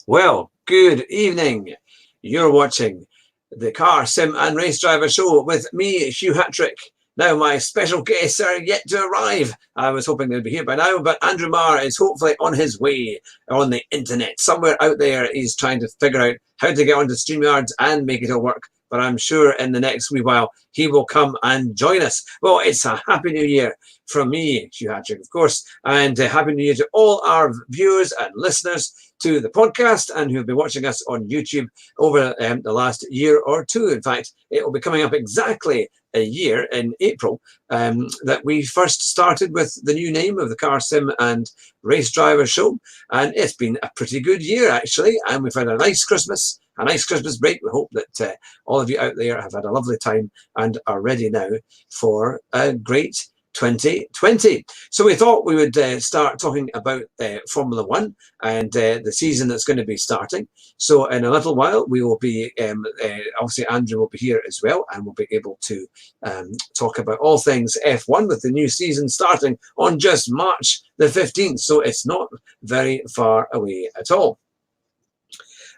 Well, good evening. You're watching the Car Sim and Race Driver Show with me, Hugh Hatrick. Now, my special guests are yet to arrive. I was hoping they'd be here by now, but Andrew Marr is hopefully on his way on the internet. Somewhere out there, he's trying to figure out how to get onto StreamYard and make it all work. But I'm sure in the next wee while, he will come and join us. Well, it's a Happy New Year from me, Hugh Hatrick, of course, and Happy New Year to all our viewers and listeners to the podcast and who've been watching us on YouTube over the last year or two. In fact, it will be coming up exactly a year in April that we first started with the new name of the Car Sim and Race Driver Show. And it's been a pretty good year, actually. And we've had a nice Christmas break. We hope that all of you out there have had a lovely time and are ready now for a great 2020. So we thought we would start talking about Formula One and the season that's going to be starting. So in a little while, we will be, obviously Andrew will be here as well, and we'll be able to talk about all things F1 with the new season starting on just March the 15th. So it's not very far away at all.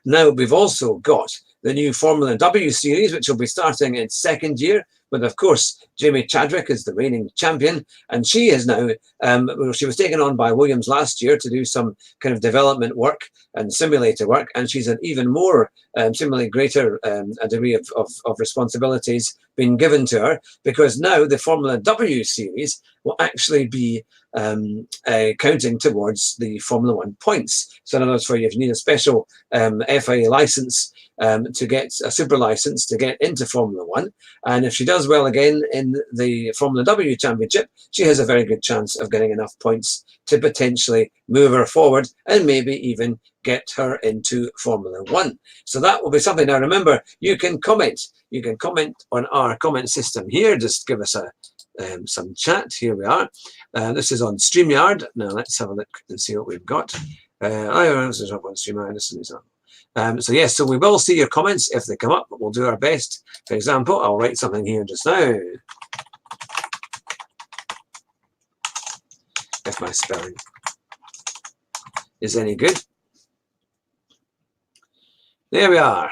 Now, we've also got the new Formula W series, which will be starting its second year. But of course, Jamie Chadwick is the reigning champion, and she is now, she was taken on by Williams last year to do some kind of development work and simulator work, and she's an even more, similarly greater a degree of responsibilities being given to her, because now the Formula W series will actually be counting towards the Formula One points. So in other words, if you need a special FIA license to get a super license to get into Formula One, and if she does well again in the Formula W Championship, she has a very good chance of getting enough points to potentially move her forward and maybe even get her into Formula One. So that will be something. Now remember, you can comment. You can comment on our comment system here. Just give us some chat. Here we are. This is on StreamYard. Now let's have a look and see what we've got. This is up on StreamYard. This is on. So yes, so we will see your comments if they come up, but we'll do our best. For example, I'll write something here just now. If my spelling is any good. There we are.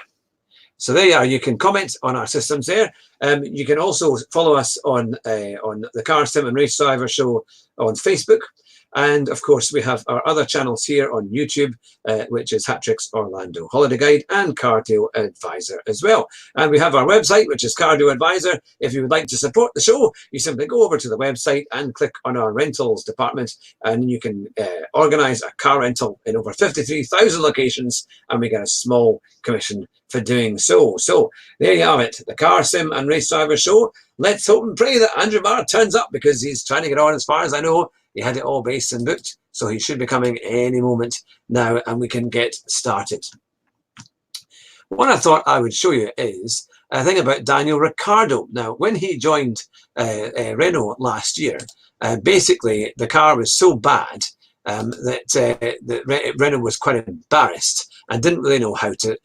So there you are. You can comment on our systems there. You can also follow us on the Car Sim and Race Driver Show on Facebook. And of course, we have our other channels here on YouTube, which is Hatrick's Orlando Holiday Guide and Cardio Advisor as well. And we have our website, which is Cardio Advisor. If you would like to support the show, you simply go over to the website and click on our rentals department, and you can organize a car rental in over 53,000 locations, and we get a small commission for doing so. So there you have it, the Car Sim and Race Driver Show. Let's hope and pray that Andrew Marr turns up, because he's trying to get on. As far as I know, he had it all based and booked, so he should be coming any moment now, and we can get started. What I thought I would show you is a thing about Daniel Ricciardo. Now, when he joined Renault last year, basically the car was so bad that Renault was quite embarrassed and didn't really know how to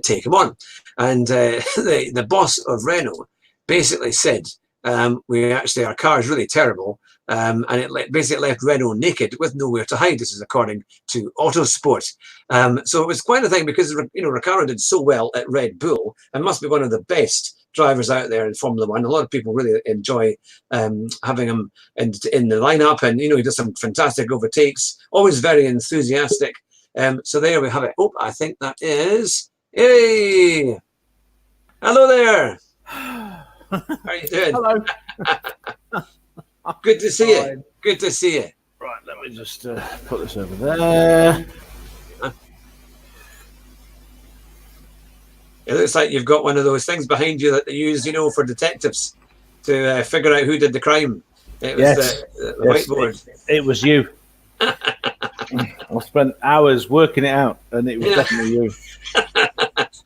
take him on. And the boss of Renault basically said, our car is really terrible, and it basically left Renault naked with nowhere to hide. This is according to Autosport. So it was quite a thing, because Ricciardo did so well at Red Bull and must be one of the best drivers out there in Formula One. A lot of people really enjoy having him in the lineup, and he does some fantastic overtakes, always very enthusiastic. So there we have it. Oh, I think that is. Hey, hello there. How are you doing? Hello. Good to see you. Good to see you. Right, let me just put this over there. It looks like you've got one of those things behind you that they use, for detectives to figure out who did the crime. It was the whiteboard. It was you. I spent hours working it out, and it was definitely you.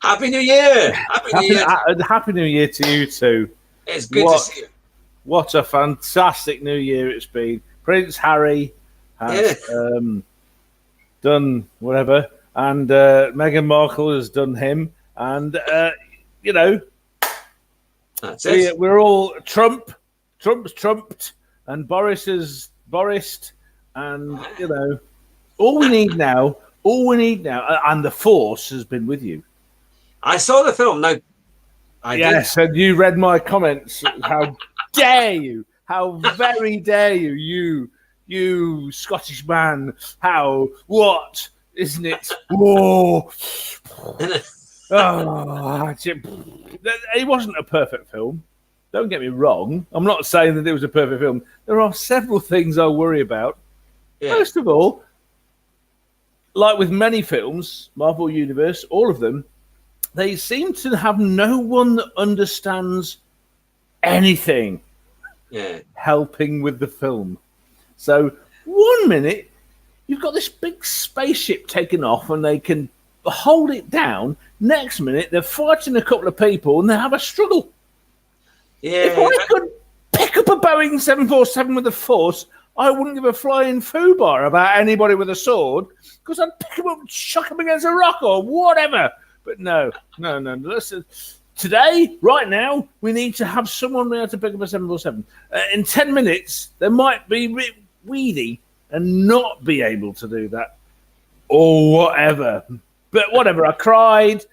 Happy New Year! Happy New Year! Happy New Year to you too. It's good to see you. What a fantastic New Year it's been. Prince Harry has done whatever, and Meghan Markle has done him, and that's it. We're all Trump's trumped, and Boris is Borised, and all we need now All we need now, and the Force has been with you. I saw the film. Now, Yes, and you read my comments. How dare you? How very dare you? You Scottish man. How? What? Isn't it? Whoa. Oh, it wasn't a perfect film. Don't get me wrong. I'm not saying that it was a perfect film. There are several things I worry about. Yeah. First of all, like with many films, Marvel Universe, all of them, they seem to have no one that understands anything helping with the film. So 1 minute, you've got this big spaceship taken off and they can hold it down. Next minute, they're fighting a couple of people and they have a struggle. Yeah. If I could pick up a Boeing 747 with the Force, I wouldn't give a flying foobar about anybody with a sword because I'd pick them up and chuck them against a rock or whatever. But no. Listen, today, right now, we need to have someone be able to pick up a 747. In 10 minutes, they might be weedy and not be able to do that or whatever. But whatever, I cried.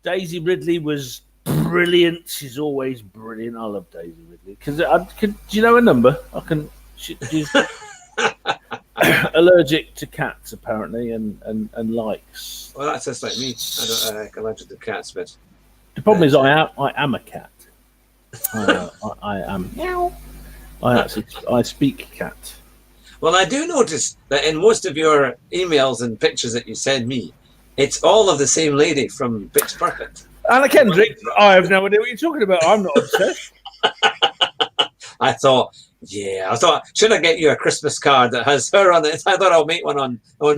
Daisy Ridley was brilliant. She's always brilliant. I love Daisy Ridley. Do you know her number? She's allergic to cats, apparently, and likes. Well, that's just like me. I'm allergic to cats, but the problem is I am a cat. I am. I speak cat. Well, I do notice that in most of your emails and pictures that you send me, it's all of the same lady from Pitch Perfect. Anna Kendrick. I have no idea what you're talking about. I'm not obsessed. I thought, should I get you a Christmas card that has her on it? I thought I'll make one on no.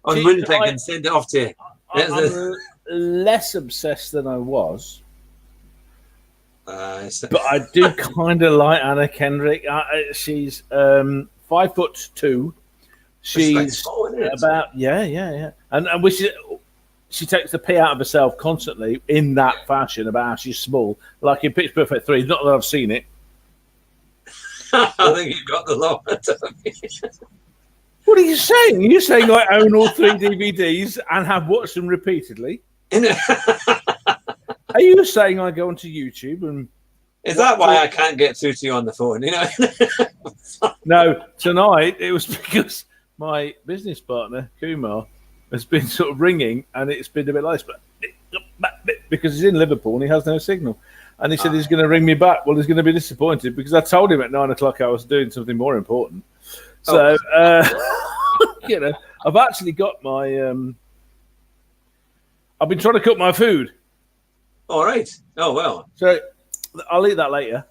On Moonpig and send it off to you. I'm less obsessed than I was. But I do kind of like Anna Kendrick. She's 5'2". She's about and she takes the pee out of herself constantly in that fashion about how she's small, like in Pitch Perfect 3. Not that I've seen it. I think you've got the law. What are you saying? You're saying I own all 3 DVDs and have watched them repeatedly? Are you saying I go onto YouTube and... Is that why I can't get through to you on the phone? You know? No, tonight it was because my business partner, Kumar, has been sort of ringing and it's been a bit late, but because he's in Liverpool and he has no signal. And he said he's going to ring me back. Well, he's going to be disappointed because I told him at 9 o'clock I was doing something more important. So, you know, I've actually got my... I've been trying to cook my food. All right. Oh, well. So I'll eat that later.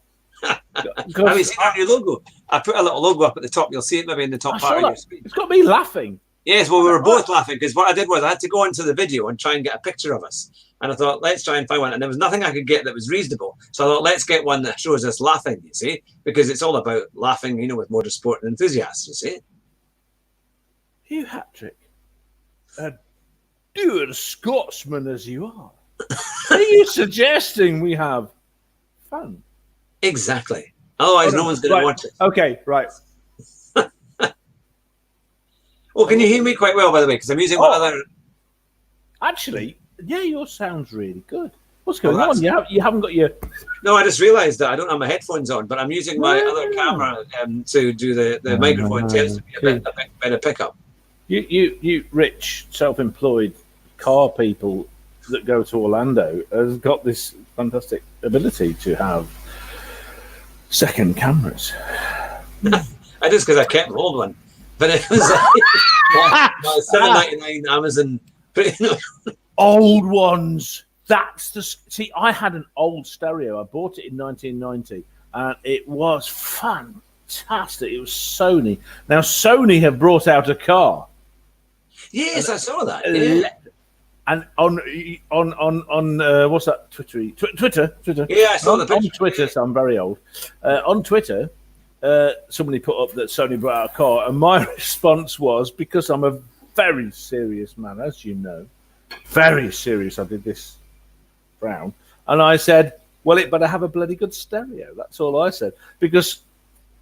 Have you seen our new logo? I put a little logo up at the top. You'll see it maybe in the top part of your screen. It's got me laughing. Yes, well, we were both laughing because what I did was I had to go into the video and try and get a picture of us. And I thought, let's try and find one. And there was nothing I could get that was reasonable. So I thought, let's get one that shows us laughing, you see, because it's all about laughing, you know, with motorsport and enthusiasts, you see. Hugh Hatrick, a good Scotsman as you are, are you suggesting we have fun? Exactly. Otherwise, no one's going to watch it. Okay, right. Oh, can you hear me quite well, by the way? Because I'm using one other... Actually, yeah, yours sounds really good. What's going on? You haven't got your... No, I just realised that I don't have my headphones on, but I'm using my other camera to do the microphone. Tends to be a bit better pickup. You rich, self-employed car people that go to Orlando has got this fantastic ability to have second cameras. I just because I kept an old one. But it was my $7.99 Amazon. Old ones. See, I had an old stereo. I bought it in 1990, and it was fantastic. It was Sony. Now Sony have brought out a car. Yes, I saw that. Yeah. And on what's that? Twitter. Yeah, I saw the picture. On Twitter, so I'm very old. On Twitter. Somebody put up that Sony brought out a car, and my response was, because I'm a very serious man, as you know, very serious. I did this frown, and I said, well, it better have a bloody good stereo. That's all I said, because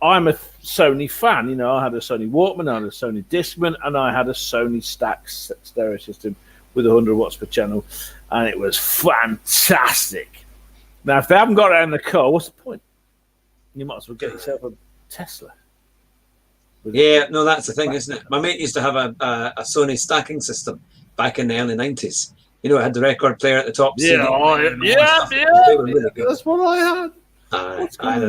I'm a Sony fan. You know, I had a Sony Walkman, I had a Sony Discman, and I had a Sony Stax stereo system with 100 watts per channel, and it was fantastic. Now, if they haven't got it in the car, what's the point? You might as well get yourself a Tesla. Yeah, no, that's the thing, isn't it? My mate used to have a Sony stacking system back in the early 90s. You know, it had the record player at the top. Yeah, They were really good. That's what I had.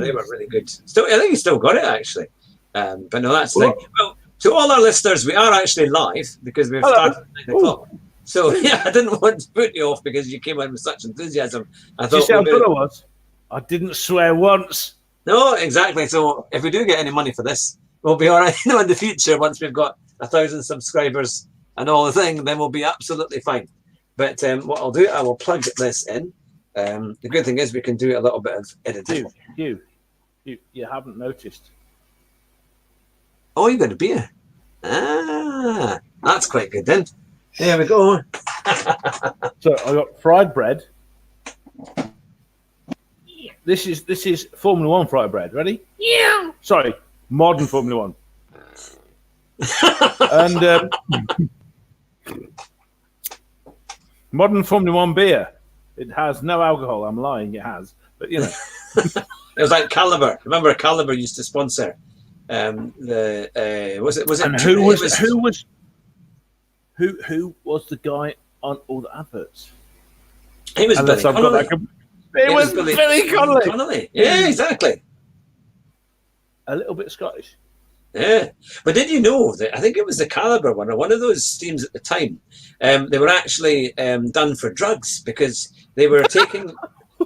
They were really good. Still, I think he still got it, actually. But no, that's the thing. Well, to all our listeners, we are actually live because we've started at 9 o'clock. So, yeah, I didn't want to put you off because you came in with such enthusiasm. I thought, you see how good I was? I didn't swear once. No, exactly. So if we do get any money for this, we'll be all right. You know, in the future, once we've got 1,000 subscribers and all the thing, then we'll be absolutely fine. But what I'll do, I will plug this in. The good thing is we can do a little bit of editing. You haven't noticed. Oh, you got a beer. Ah, that's quite good then. There we go. So I got fried bread. This is Formula One fried bread. Ready? Yeah. Sorry, modern Formula One. And modern Formula One beer. It has no alcohol. I'm lying. It has, but you know. It was like Caliber. Remember, Caliber used to sponsor was it? And who was the guy on all the adverts? It was Billy Connolly. It was Billy Connolly. Yeah, exactly. A little bit Scottish. Yeah, but did you know that I think it was the Caliber one or one of those teams at the time? They were actually done for drugs because they were taking.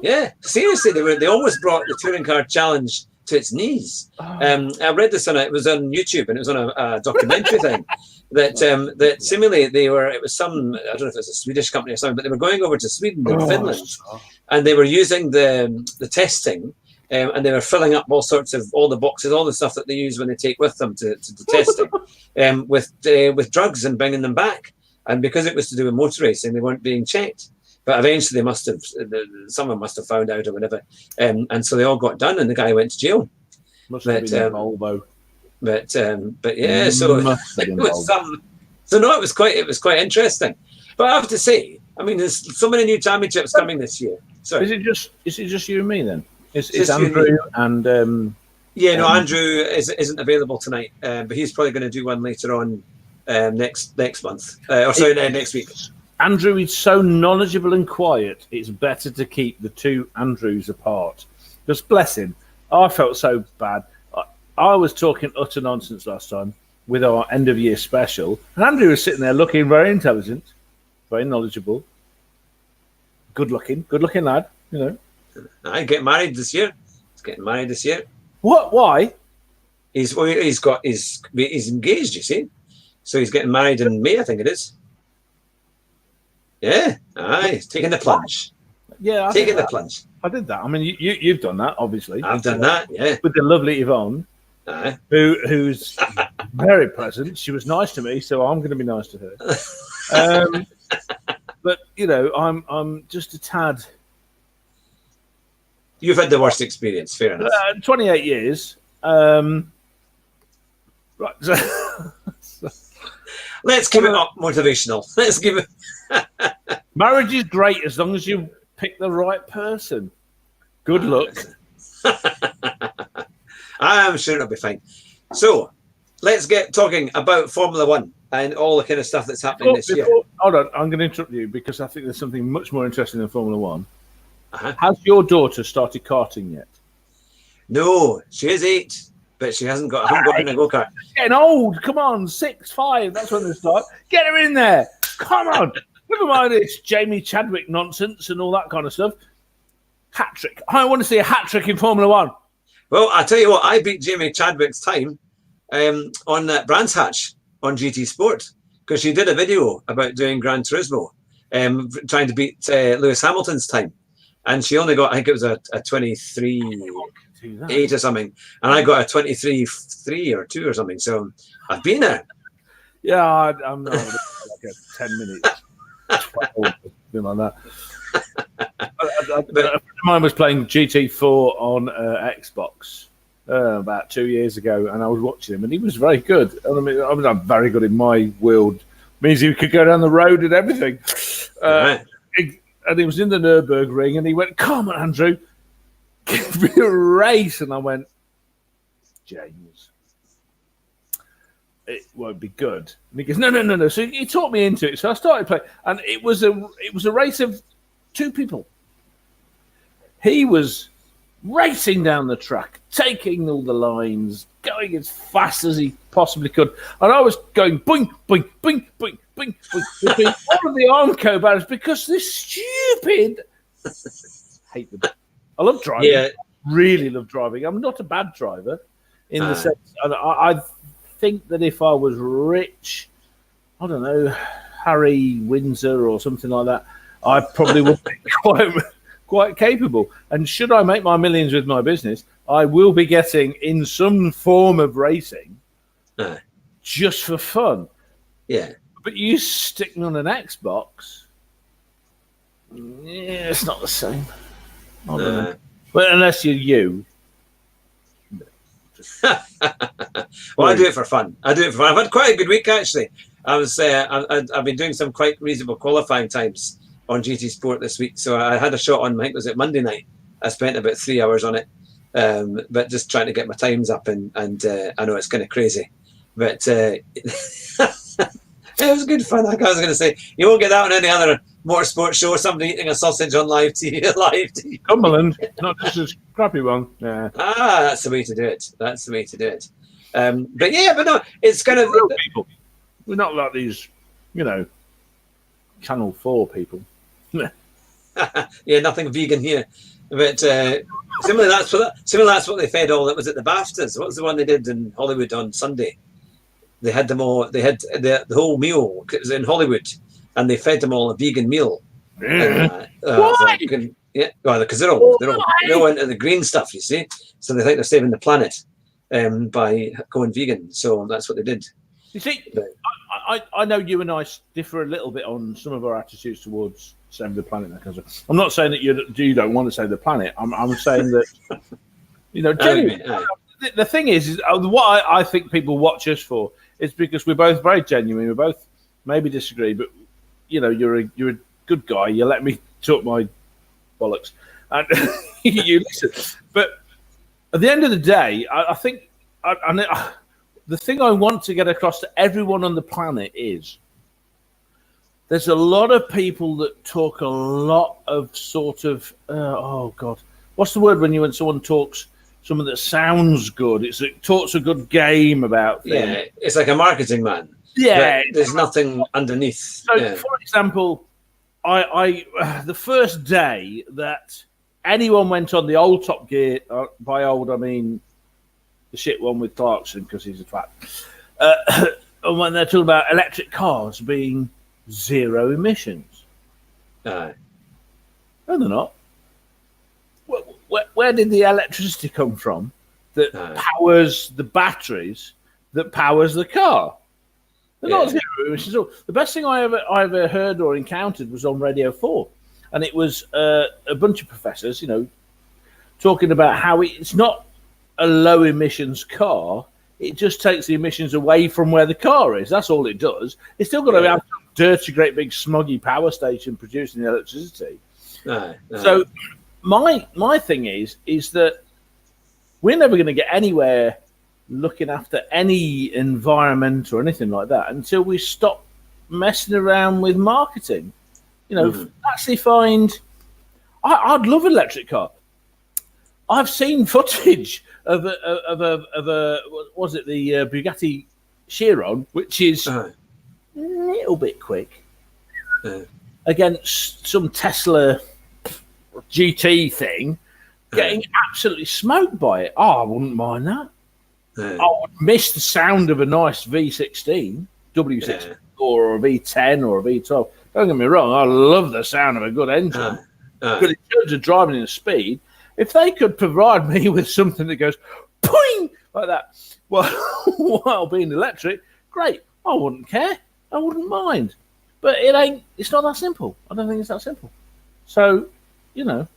Yeah, seriously, they almost brought the touring car challenge to its knees. I read this it was on YouTube and it was on a documentary thing that seemingly it was some, I don't know if it was a Swedish company or something, but they were going over to Sweden and Finland and they were using the testing and they were filling up all the boxes, all the stuff that they use when they take with them to testing with drugs and bringing them back. And because it was to do with motor racing, they weren't being checked. But eventually someone must have found out or whatever. And so they all got done and the guy went to jail. Must have been Volvo. But yeah, so it was it was quite interesting. But I have to say, I mean, there's so many new championships coming this year. Sorry. Is it just you and me then? It's Andrew and Andrew isn't available tonight, but he's probably going to do one later on next month. Next week. Andrew is so knowledgeable and quiet. It's better to keep the two Andrews apart. Just bless him. I felt so bad. I was talking utter nonsense last time with our end of year special, and Andrew was sitting there looking very intelligent, very knowledgeable, good looking lad. You know. I get married this year. He's getting married this year. What? Why? He's engaged. You see, so he's getting married in May, I think it is. Yeah, he's taking the plunge. Yeah, taking the plunge. I did that. I mean, you've done that, obviously. I've done that, yeah. With the lovely Yvonne, who's very pleasant. She was nice to me, so I'm going to be nice to her. But you know, I'm just a tad. You've had the worst experience, fair enough. 28 years. Right. Let's keep it up motivational. Let's give it. Marriage is great as long as you pick the right person. Good luck. I'm sure it'll be fine. So, let's get talking about Formula One and all the kind of stuff that's happening this year. Hold on, I'm going to interrupt you because I think there's something much more interesting than Formula One. Has your daughter started karting yet? No, she is 8, but she hasn't got in a go-kart. Getting old. Come on, 6, 5. That's when they start. Get her in there. Come on. Never mind this Jamie Chadwick nonsense and all that kind of stuff. Hat-trick. I want to see a hat-trick in Formula One. Well, I tell you what, I beat Jamie Chadwick's time on Brands Hatch on GT Sport because she did a video about doing Gran Turismo, trying to beat Lewis Hamilton's time. And she only got, I think it was a 23.8 or something. And I got a 23.3 or 2 or something. So I've been there. Yeah, I'm not like a 10 minutes. 12, something like that. A friend of mine was playing GT4 on Xbox. about 2 years ago, and I was watching him, and he was very good. I mean, I'm very good in my world. Means he could go down the road and everything. Right. And he was in the Nürburgring, and he went, "Come on, Andrew, give me a race." And I went, "James, it won't be good." And he goes, "No." So he talked me into it. So I started playing, and it was a race of two people. He was racing down the track, taking all the lines, going as fast as he possibly could, and I was going boing, boing, boing, boing, boing, boing, between all of the Armco barriers because this stupid. Hate them. I love driving. Yeah. Really love driving. I'm not a bad driver, in the sense, and I think that if I was rich, I don't know, Harry Windsor or something like that, I probably would be quite capable. And should I make my millions with my business, I will be getting in some form of racing just for fun. Yeah. But you stick me on an Xbox, yeah, it's not the same. I don't know. But unless you're you. Well, I do it for fun. I've had quite a good week, actually. I've been doing some quite reasonable qualifying times on GT Sport this week. So I had a shot on, I think it was Monday night. I spent about 3 hours on it, but just trying to get my times up, and I know it's kind of crazy, but it was good fun. Like I was going to say, you won't get that on any other motorsport show. Somebody eating a sausage on live TV. Cumberland, not just a crappy one. Yeah. That's the way to do it. But no, it's kind of real people. We're not like these, Channel 4 people. Yeah, nothing vegan here. But similarly, that's what they fed all. That was at the BAFTAs. What was the one they did in Hollywood on Sunday? They had them all. They had the whole meal. It was in Hollywood, and they fed them all a vegan meal. Why? Because they're all into the green stuff, you see. So they think they're saving the planet by going vegan. So that's what they did. You see, I know you and I differ a little bit on some of our attitudes towards saving the planet. I'm not saying that you don't want to save the planet. I'm saying that, genuinely. The thing is what I think people watch us for is because we're both very genuine. We both maybe disagree, but you're a good guy. You let me talk my bollocks, and you listen. But at the end of the day, I think the thing I want to get across to everyone on the planet is there's a lot of people that talk a lot of sort of what's the word when someone talks something that sounds good? It talks a good game about things. Yeah, it's like a marketing man. Yeah, there's nothing underneath. So, for example, I the first day that anyone went on the old Top Gear, by old I mean the shit one with Clarkson because he's a twat, and when they're talking about electric cars being zero emissions. No, they're not. Where did the electricity come from that powers the batteries that powers the car? They're not zero emissions at all. The best thing I ever heard or encountered was on Radio 4, and it was a bunch of professors, talking about how it's not a low emissions car. It just takes the emissions away from where the car is. That's all it does. It's still got to have a dirty, great big smoggy power station producing the electricity. So my thing is that we're never going to get anywhere looking after any environment or anything like that until we stop messing around with marketing. Actually find. I'd love an electric car. I've seen footage of a what was it, the Bugatti Chiron, which is a little bit quick against some Tesla GT thing, getting absolutely smoked by it. I wouldn't mind that. I would miss the sound of a nice V16, W16, or a V10 or a V12. Don't get me wrong, I love the sound of a good engine. But in terms of driving in speed, if they could provide me with something that goes poing like that, while being electric, great. I wouldn't care. I wouldn't mind. But it's not that simple. I don't think it's that simple. So, there's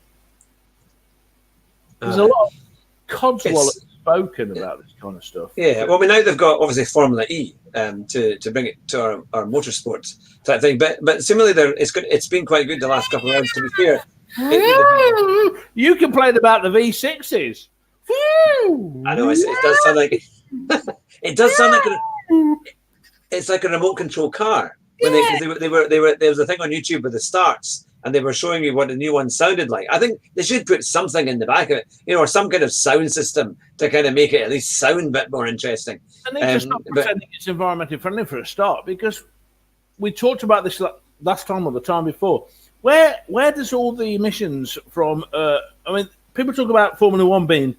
a lot of codswallop outspoken about this kind of stuff. Yeah, well, I mean, now they've got obviously Formula E to bring it to our motorsport type thing. But similarly, it's been quite good the last couple of rounds. To be fair, you complained about the V6s. I know it does sound like it does sound like it's like a remote control car. When they were there was a thing on YouTube with the starts, and they were showing you what the new one sounded like. I think they should put something in the back of it, or some kind of sound system to kind of make it at least sound a bit more interesting. And they just not pretending it's environmentally friendly for a start, because we talked about this last time or the time before. Where does all the emissions from? I mean, people talk about Formula One being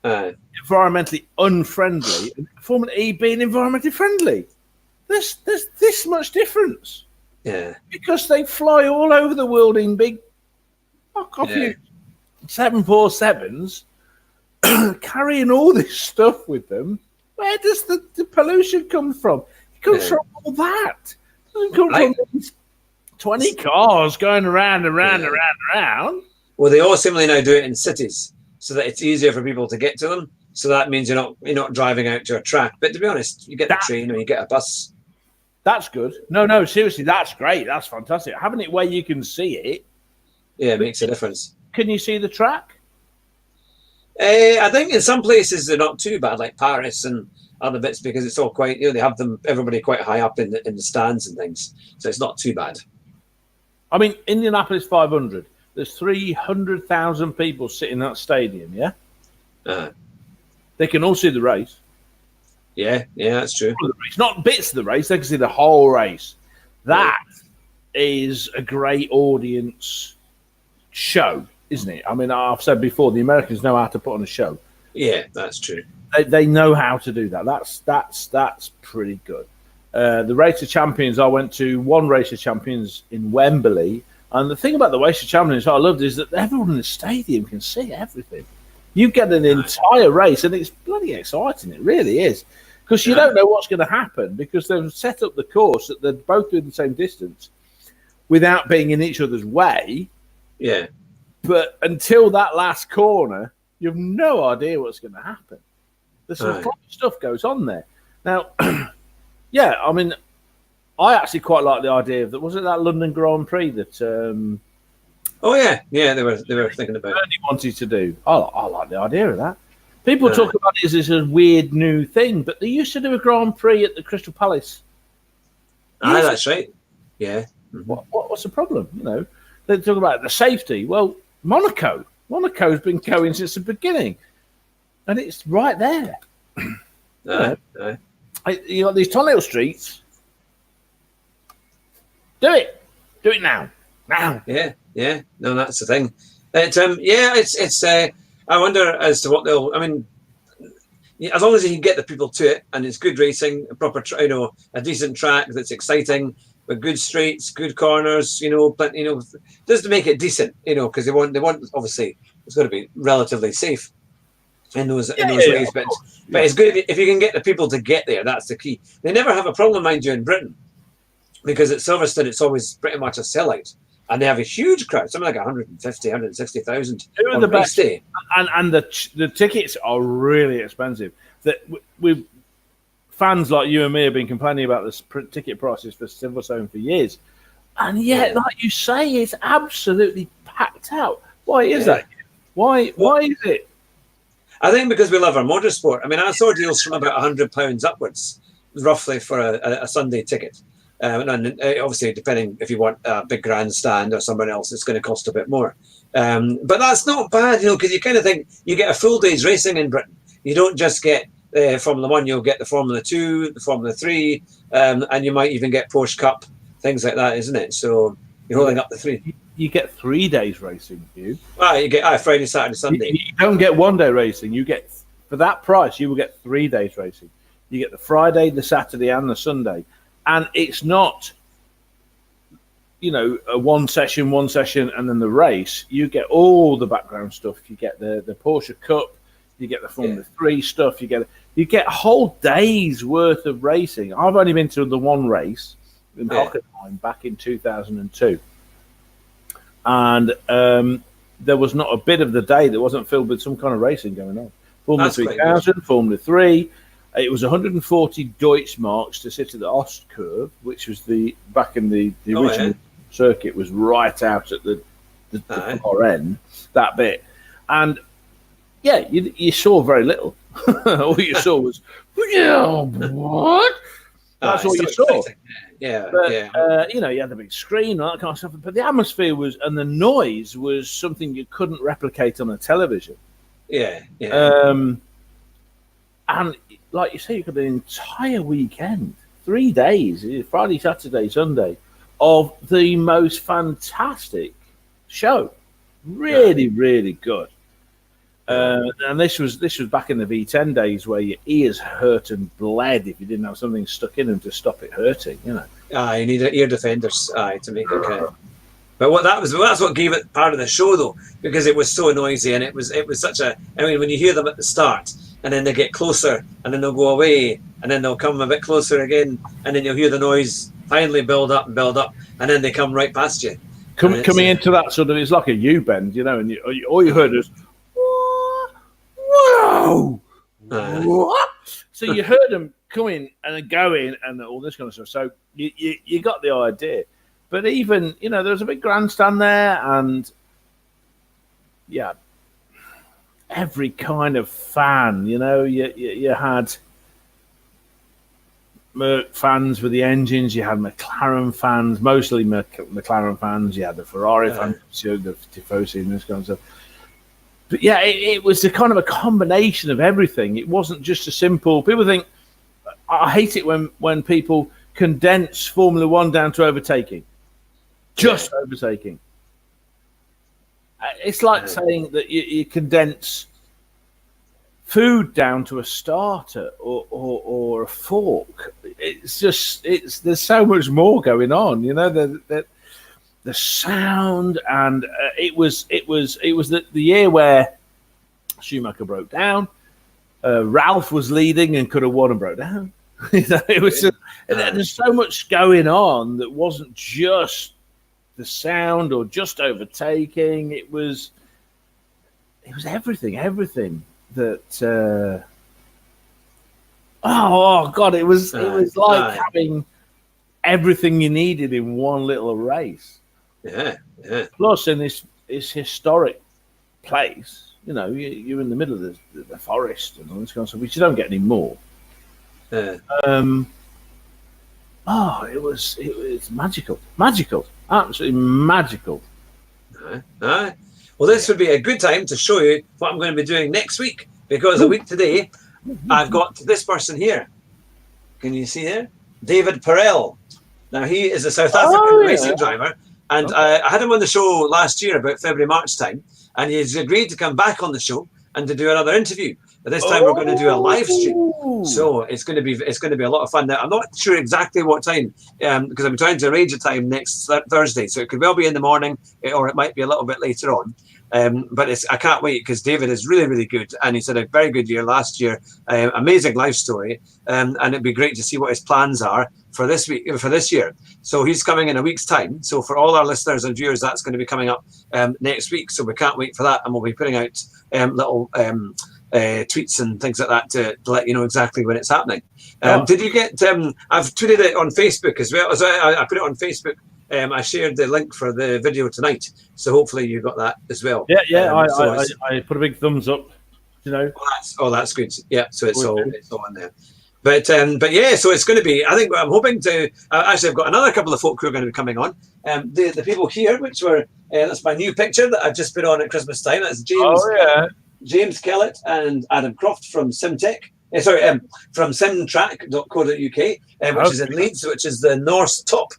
environmentally unfriendly, and Formula E being environmentally friendly. There's this much difference. Yeah. Because they fly all over the world in big 747s, carrying all this stuff with them. Where does the pollution come from? It comes from all that. It doesn't come from these 20 cars going around. Well, they all seemingly now do it in cities, so that it's easier for people to get to them. So that means you're not driving out to a track. But to be honest, you get the train or you get a bus. That's good. No, seriously, that's great. That's fantastic. Having it where you can see it. Yeah, it makes a difference. Can you see the track? I think in some places they're not too bad, like Paris and other bits, because it's all quite, they have everybody quite high up in the stands and things. So it's not too bad. I mean, Indianapolis 500, there's 300,000 people sitting in that stadium, yeah? They can all see the race. Yeah, that's true. Not bits of the race, they can see the whole race. That is a great audience show, isn't it? I mean, I've said before, the Americans know how to put on a show. Yeah, that's true. They know how to do that. That's pretty good. The Race of Champions, I went to one Race of Champions in Wembley, and the thing about the Race of Champions I loved is that everyone in the stadium can see everything. You get an entire race, and it's bloody exciting. It really is. Because you don't know what's going to happen, because they've set up the course that they're both doing the same distance without being in each other's way. Yeah. But until that last corner, you have no idea what's going to happen. There's some fun stuff goes on there. Now, I mean, I actually quite like the idea of that. Was it that London Grand Prix that? They were thinking about. Bernie wanted to do. I like the idea of that. People talk about it as a weird new thing, but they used to do a Grand Prix at the Crystal Palace. That's right. Yeah. Mm-hmm. What's the problem? They talk about the safety. Well, Monaco's been going since the beginning, and it's right there. You got these tiny little streets. Do it now. Yeah. No, that's the thing. It's. I wonder as to what they'll. I mean, as long as you can get the people to it, and it's good racing, a proper, a decent track that's exciting, with good straights, good corners, but just to make it decent, because they want obviously it's got to be relatively safe in those ways. But it's good if you can get the people to get there. That's the key. They never have a problem, mind you, in Britain, because at Silverstone it's always pretty much a sellout. And they have a huge crowd, something like 150, 160,000 on the race day. And the tickets are really expensive. That we fans like you and me have been complaining about the ticket prices for Silverstone for years, and yet, like you say, it's absolutely packed out. Why is that? Why is it? I think because we love our motorsport. I mean, I saw deals from about £100 upwards, roughly, for a Sunday ticket. And obviously, depending if you want a big grandstand or somewhere else, it's going to cost a bit more. But that's not bad, because you kind of think you get a full day's racing in Britain. You don't just get Formula 1, you'll get the Formula 2, the Formula 3, and you might even get Porsche Cup, things like that, isn't it? So you're holding up the 3. You get 3 days racing, Hugh. You get Friday, Saturday, Sunday. You don't get 1 day racing. You get, for that price, you will get 3 days racing. You get the Friday, the Saturday, and the Sunday. And it's not, a one session, and then the race. You get all the background stuff. You get the Porsche Cup. You get the Formula 3 stuff. You get a whole day's worth of racing. I've only been to the one race in Hockenheim back in 2002. And there was not a bit of the day that wasn't filled with some kind of racing going on. Formula 3000, Formula 3. It was 140 Deutschmarks to sit at the Ostkurve, which was back in the original circuit, was right out at the far end, that bit. And yeah, you saw very little. All you saw was, what? That's all you saw. Yeah, but, you had the big screen and that kind of stuff. But the atmosphere and the noise was something you couldn't replicate on a television. Yeah. And like you say, you got an entire weekend, 3 days, Friday, Saturday, Sunday, of the most fantastic show. Really, really good. And this was back in the V10 days where your ears hurt and bled if you didn't have something stuck in them to stop it hurting. You need ear defenders to make it count. But that's what gave it part of the show, though, because it was so noisy and it was such a. I mean, when you hear them at the start and then they get closer and then they'll go away and then they'll come a bit closer again and then you'll hear the noise finally build up and then they come right past you. Coming into that sort of, it's like a U-bend, and all you heard is, whoa, what? So you heard them coming and going and all this kind of stuff. So you got the idea. But even, there was a big grandstand there and, yeah, every kind of fan, you had Merc fans with the engines, you had McLaren fans, mostly McLaren fans, you had the Ferrari fans, the Tifosi and this kind of stuff. But yeah, it was a kind of a combination of everything. It wasn't just a simple. People think, I hate it when people condense Formula One down to overtaking. Just overtaking. It's like saying that you condense food down to a starter or a fork. There's so much more going on. The sound, and it was the year where Schumacher broke down. Ralph was leading and could have won and broke down. It was there's so much going on that wasn't just the sound or just overtaking. It was everything that oh god, it was like having everything you needed in one little race. Yeah. Plus in this historic place, you're in the middle of the forest and all this kind of stuff, which you don't get anymore. It was magical, absolutely magical. Well, this would be a good time to show you what I'm going to be doing next week, because a week today I've got this person here. Can you see there? David Perel. Now, he is a South African racing driver, and I had him on the show last year about February, March time, and he's agreed to come back on the show and to do another interview. But this time we're going to do a live stream, so it's going to be a lot of fun. Now, I'm not sure exactly what time, because I'm trying to arrange a time next Thursday, so it could well be in the morning, or it might be a little bit later on. But I can't wait, because David is really, really good, and he's had a very good year last year. Amazing life story, and it'd be great to see what his plans are for this year. So he's coming in a week's time. So for all our listeners and viewers, that's going to be coming up next week. So we can't wait for that, and we'll be putting out little tweets and things like that to let you know exactly when it's happening. Did you get? I've tweeted it on Facebook as well. As I put it on Facebook. I shared the link for the video tonight, so hopefully you got that as well. Yeah. I put a big thumbs up. That's good. Yeah, so it's all on there. But yeah, so it's going to be. I'm hoping to. Actually, I've got another couple of folk who are going to be coming on. The people here, which were that's my new picture that I've just put on at Christmas time. That's James Kellett and Adam Croft from Simtech. From simtrack.co.uk, which is in Leeds, which is the North's top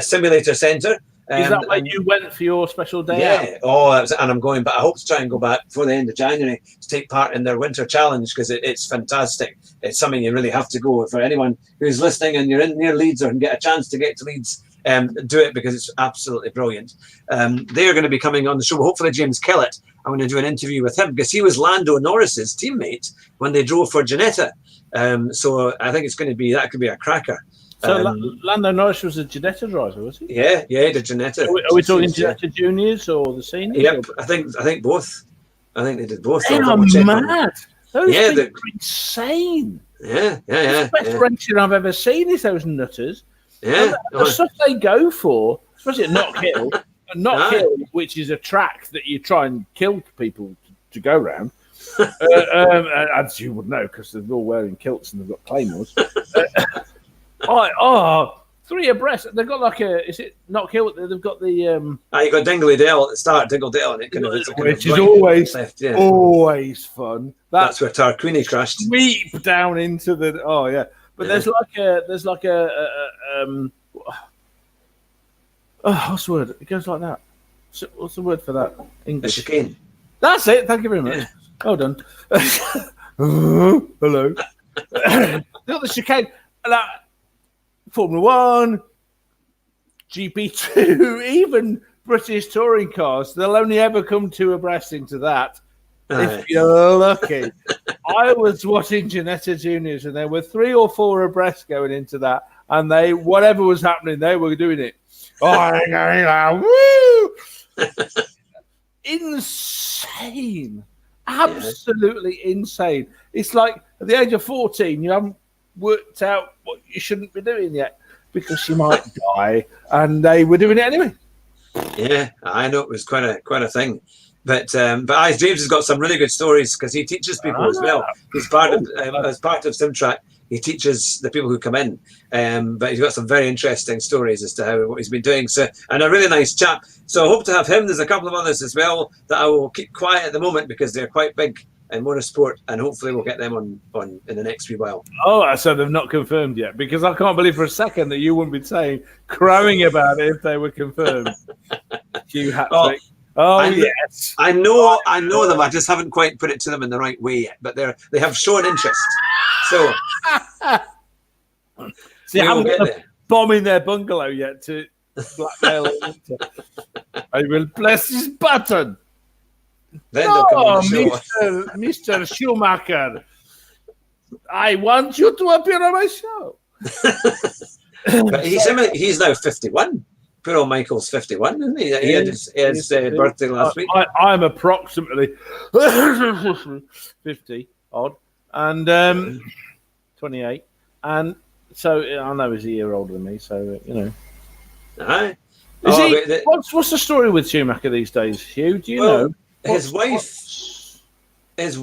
simulator centre. Is that where you went for your special day out? And I'm going, but I hope to try and go back before the end of January to take part in their winter challenge, because it's fantastic. It's something you really have to go. For anyone who's listening and you're in near Leeds or can get a chance to get to Leeds, do it, because it's absolutely brilliant. They're going to be coming on the show. Hopefully James Kellett, I'm going to do an interview with him, because he was Lando Norris's teammate when they drove for Ginetta. So I think that could be a cracker. So Lando Norris was a Ginetta driver, was he? Yeah, he did Ginetta. Are we talking Ginetta juniors or the seniors? Yep, I think both. I think they did both. They are mad. Those things are insane. Yeah. The best racing I've ever seen is those nutters. Yeah. The stuff they go for, especially at Knock Hill, which is a track that you try and kill people to go round. As you would know, because they're all wearing kilts and they've got claymores. 3 abreast. They've got like is it Knock Hill? They've got the. You got Dingley Dale at the start, Dingle Dale, and it which is always left, always fun. That's where Tarquini crashed. Sweep down into the. But there's like a what's the word? It goes like that. What's the word for that? English. A chicane. That's it. Thank you very much. Well done. Hello. Got the chicane. Formula 1, GP2, even British touring cars, they'll only ever come 2 abreast into that if you're lucky. I was watching Ginetta Juniors and there were 3 or 4 abreast going into that, and whatever was happening, they were doing it. Woo! Insane. Absolutely insane. It's like at the age of 14, you haven't worked out what you shouldn't be doing yet because you might die, and they were doing it anyway. Yeah, I know it was quite a thing, but Ice James has got some really good stories because he teaches people as well. He's part of as part of SimTrack. He teaches the people who come in, but he's got some very interesting stories as to what he's been doing. So, and a really nice chap. So I hope to have him. There's a couple of others as well that I will keep quiet at the moment because they're quite big in motorsport, and hopefully we'll get them on in the next wee while. Oh, so they've not confirmed yet, because I can't believe for a second that you wouldn't be crowing about it if they were confirmed. Hugh Hatrick. Yes. I know them. I just haven't quite put it to them in the right way yet, but they have shown interest. So see, I haven't got a bomb in their bungalow yet to blackmail it. I will press this button. Then they'll come on the show. Mr. Schumacher, I want you to appear on my show. But he's now 51. Poor old Michael's 51, isn't he? He had his birthday last week. I'm approximately 50 odd and 28, and so I know he's a year older than me. So Aye. What's the story with Schumacher these days, Hugh? Do you know? His wife had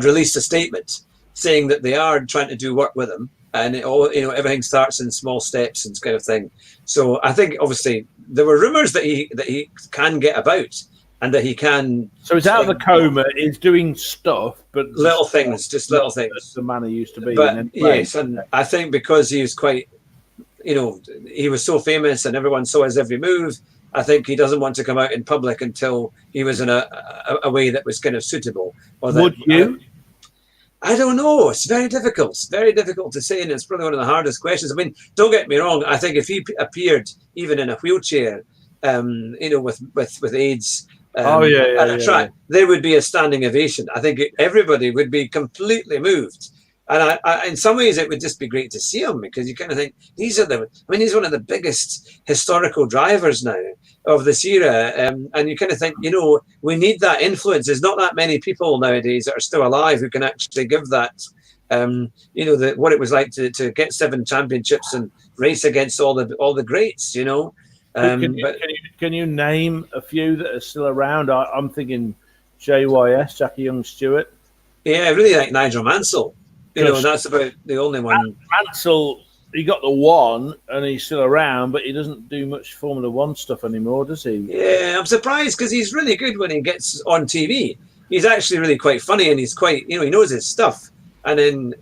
released a statement saying that they are trying to do work with him, and everything starts in small steps and kind of thing. So I think obviously there were rumours that he can get about and that he can. So he's out of the coma. He's doing stuff, but little things. The man he used to be. But yes, and I think because he was quite, he was so famous and everyone saw his every move. I think he doesn't want to come out in public until he was in a way that was kind of suitable. Would you? I don't know. It's very difficult. It's very difficult to say, and it's probably one of the hardest questions. I mean, don't get me wrong. I think if he appeared even in a wheelchair, with AIDS at a track, there would be a standing ovation. I think everybody would be completely moved. And in some ways, it would just be great to see him because you kind of think he's one of the biggest historical drivers now of this era. And you kind of think, we need that influence. There's not that many people nowadays that are still alive who can actually give that, what it was like to get 7 championships and race against all the greats, Can you name a few that are still around? I'm thinking JYS, Jackie Young Stewart. Yeah, I really like Nigel Mansell. That's about the only one. Mansell, he got the 1 and he's still around, but he doesn't do much Formula 1 stuff anymore, does he? Yeah, I'm surprised because he's really good when he gets on TV. He's actually really quite funny and he's quite, he knows his stuff. And then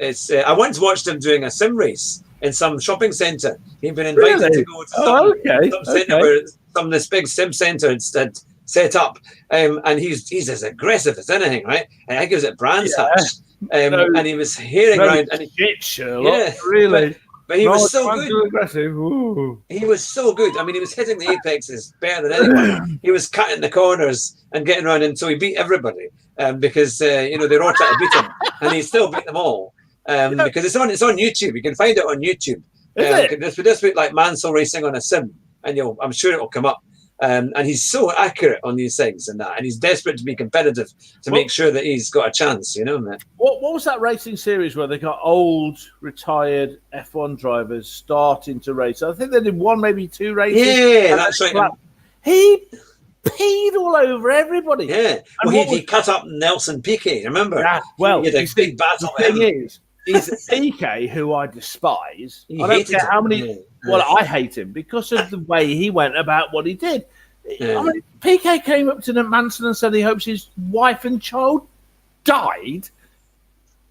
I once watched him doing a sim race in some shopping centre. He'd been invited to go to some centre where this big sim centre had set up. And he's as aggressive as anything, right? And I think it was at Brands Hatch. And he was hearing around. And really. But he was so good. Aggressive. Ooh. He was so good. I mean, he was hitting the apexes better than anyone. He was cutting the corners and getting around, and so he beat everybody because they were all trying to beat him, and he still beat them all because it's on YouTube. You can find it on YouTube. Just put like Mansell racing on a sim, and I'm sure it will come up. And he's so accurate on these things and that, and he's desperate to be competitive to make sure that he's got a chance, you know, man. What was that racing series where they got old, retired F1 drivers starting to race? I think they did one, maybe two races. Yeah, that's right. He peed all over everybody. Yeah. Well, he cut up Nelson Piquet, remember? Yeah, well, he had a big battle the with him. thing is Piquet, who I despise. I don't care how many... Yeah. Well, I hate him because of the way he went about what he did. Yeah. I mean, Piquet came up to Nick Manson and said he hopes his wife and child died.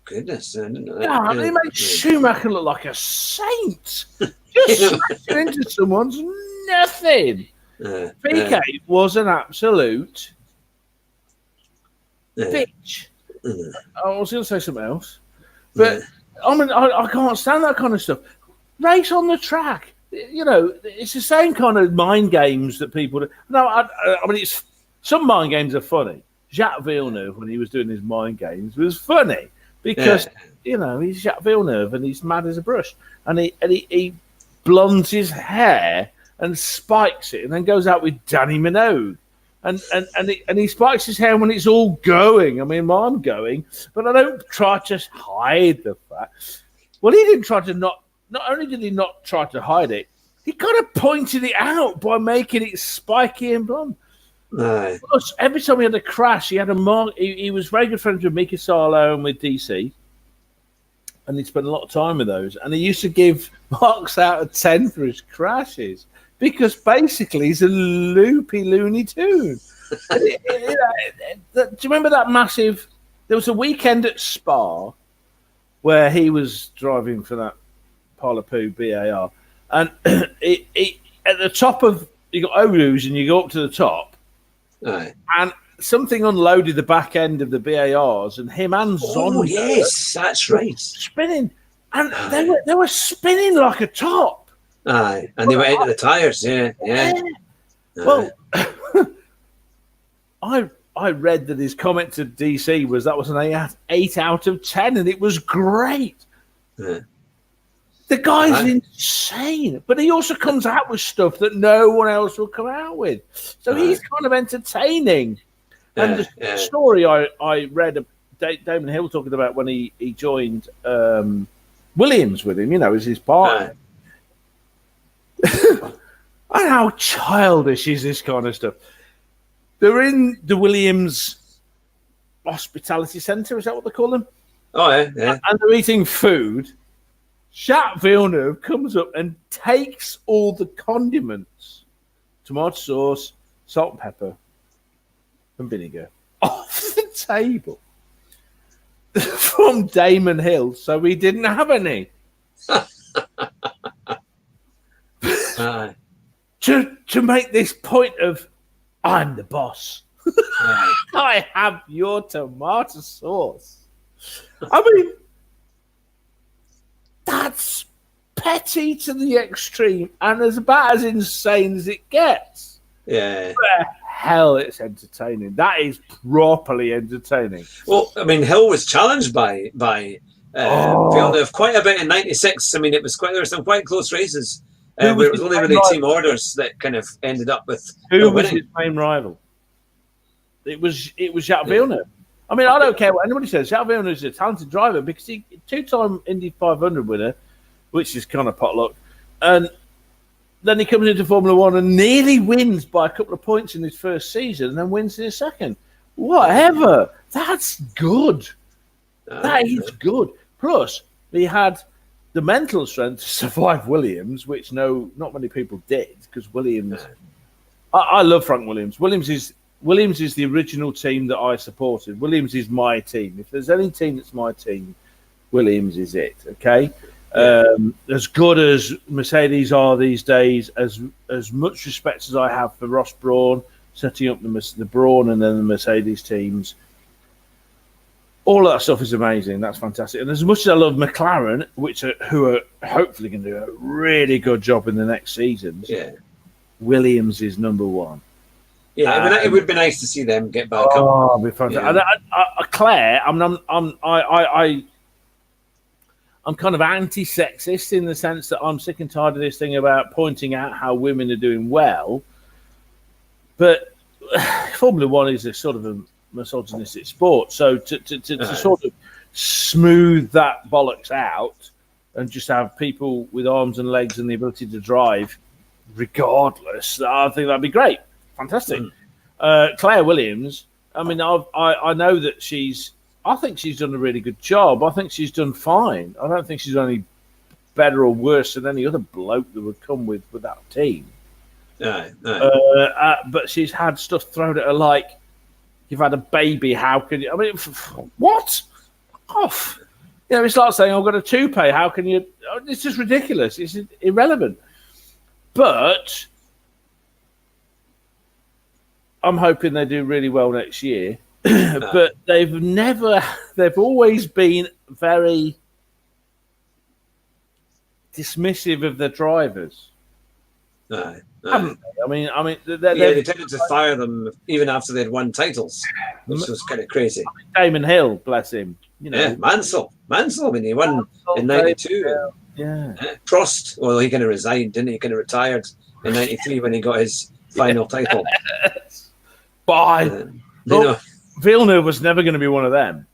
Goodness, I didn't know that. Yeah, he made Schumacher look like a saint. Just smashing into someone's nothing. Piquet was an absolute bitch. I was going to say something else, but I mean, I can't stand that kind of stuff. Race on the track. You know, it's the same kind of mind games that people do. No, I mean, some mind games are funny. Jacques Villeneuve, when he was doing his mind games, was funny because, you know, he's Jacques Villeneuve and he's mad as a brush. And he blondes his hair and spikes it and then goes out with Danny Minogue. And he spikes his hair when it's all going. I mean, I'm going, but I don't try to hide the fact. Well, he didn't try to not only did he not try to hide it, he kind of pointed it out by making it spiky and blonde. No. Plus, every time he had a crash, he had a mark. He was very good friends with Mika Salo and with DC, and he spent a lot of time with those. And he used to give marks out of 10 for his crashes because basically he's a loopy Looney Tune. Do you remember that massive? There was a weekend at Spa where he was driving for that Poo BAR, and it at the top of, you got Oulu's and you go up to the top, and something unloaded the back end of the BARs, and him and Zonda, yes, that's right, spinning, and they were spinning like a top. And they went into the tires. Well, I read that his comment to DC was that was an 8 out of 10, and it was great. The guy's insane, but he also comes out with stuff that no one else will come out with. So he's kind of entertaining. And the story I read, Damon Hill talking about when he joined Williams with him, you know, as his partner. And how childish is this kind of stuff? They're in the Williams Hospitality Centre, is that what they call them? Oh, yeah. And they're eating food. Jacques Villeneuve comes up and takes all the condiments, tomato sauce, salt and pepper, and vinegar off the table from Damon Hill, so he didn't have any. To make this point of, I'm the boss. I have your tomato sauce. I mean, that's petty to the extreme and as about as insane as it gets. Yeah. But hell, it's entertaining. That is properly entertaining. Well, I mean, Hill was challenged by Villeneuve quite a bit in '96. I mean, there were some quite close races. Where it was only really team orders that kind of ended up with who was winning. his main rival? It was Jacques Villeneuve. I mean, I don't care what anybody says. Jacques Villeneuve is a talented driver because he 2-time Indy 500 winner, which is kind of potluck, and then he comes into Formula One and nearly wins by a couple of points in his first season, and then wins in his second. Whatever, that's good. That is good. Plus, he had the mental strength to survive Williams, which not many people did, because Williams. I love Frank Williams. Williams is the original team that I supported. Williams is my team. If there's any team that's my team, Williams is it. Okay, as good as Mercedes are these days, as much respect as I have for Ross Brawn setting up the Brawn and then the Mercedes teams. All that stuff is amazing. That's fantastic. And as much as I love McLaren, who are hopefully going to do a really good job in the next seasons, Williams is number one. Yeah, it would be nice to see them get back up. Oh, it'd be fantastic. Yeah. Claire, I'm kind of anti-sexist in the sense that I'm sick and tired of this thing about pointing out how women are doing well. But Formula One is a sort of a misogynistic sport, so to sort of smooth that bollocks out and just have people with arms and legs and the ability to drive regardless, I think that'd be great. Fantastic. Claire Williams, I mean, I know that I think she's done a really good job. I think she's done fine. I don't think she's any better or worse than any other bloke that would come with that team. But she's had stuff thrown at her like, you've had a baby, how can you? I mean, what? Off. You know, it's like saying, I've got a toupee, how can you? It's just ridiculous. It's irrelevant. But I'm hoping they do really well next year. But they've always been very dismissive of their drivers. Haven't they? I mean, they tended to fire them even after they'd won titles, which was kind of crazy. Damon Hill, bless him. You know, yeah, Mansell. I mean, he won in '92. Yeah. Prost, well, he kind of resigned, didn't he? He kind of retired in '93 when he got his final title. But Villeneuve was never going to be one of them.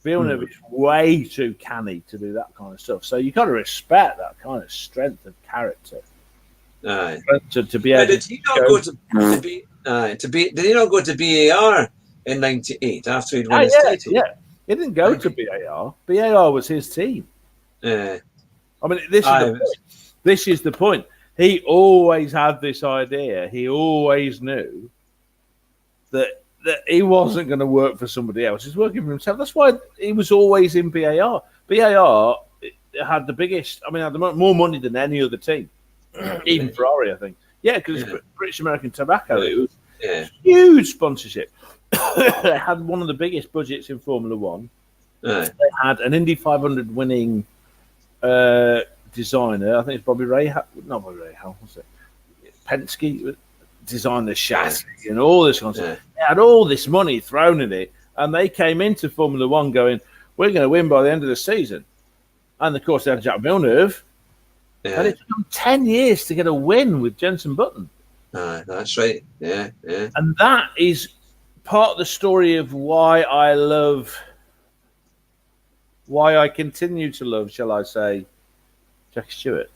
Villeneuve is way too canny to do that kind of stuff. So you got to respect that kind of strength of character. To be able did he not go did he not go to BAR in '98 after he'd won his title? Yeah, he didn't go to BAR. BAR was his team. I mean, this is the point. He always had this idea. He always knew that he wasn't going to work for somebody else. He's working for himself. That's why he was always in BAR. BAR had the biggest. I mean, had more money than any other team. Even Ferrari, I think. Yeah, because it's British American Tobacco. It was huge sponsorship. They had one of the biggest budgets in Formula One. They had an Indy 500 winning designer. I think it's Bobby Rahal. Not Bobby Rahal. What's it? Penske designed the chassis and all this kind of stuff. They had all this money thrown at it, and they came into Formula One going, "We're going to win by the end of the season." And of course, they had Jacques Villeneuve. And it took them 10 years to get a win with Jenson Button. That's right. Yeah. And that is part of the story of why I continue to love, shall I say, Jackie Stewart.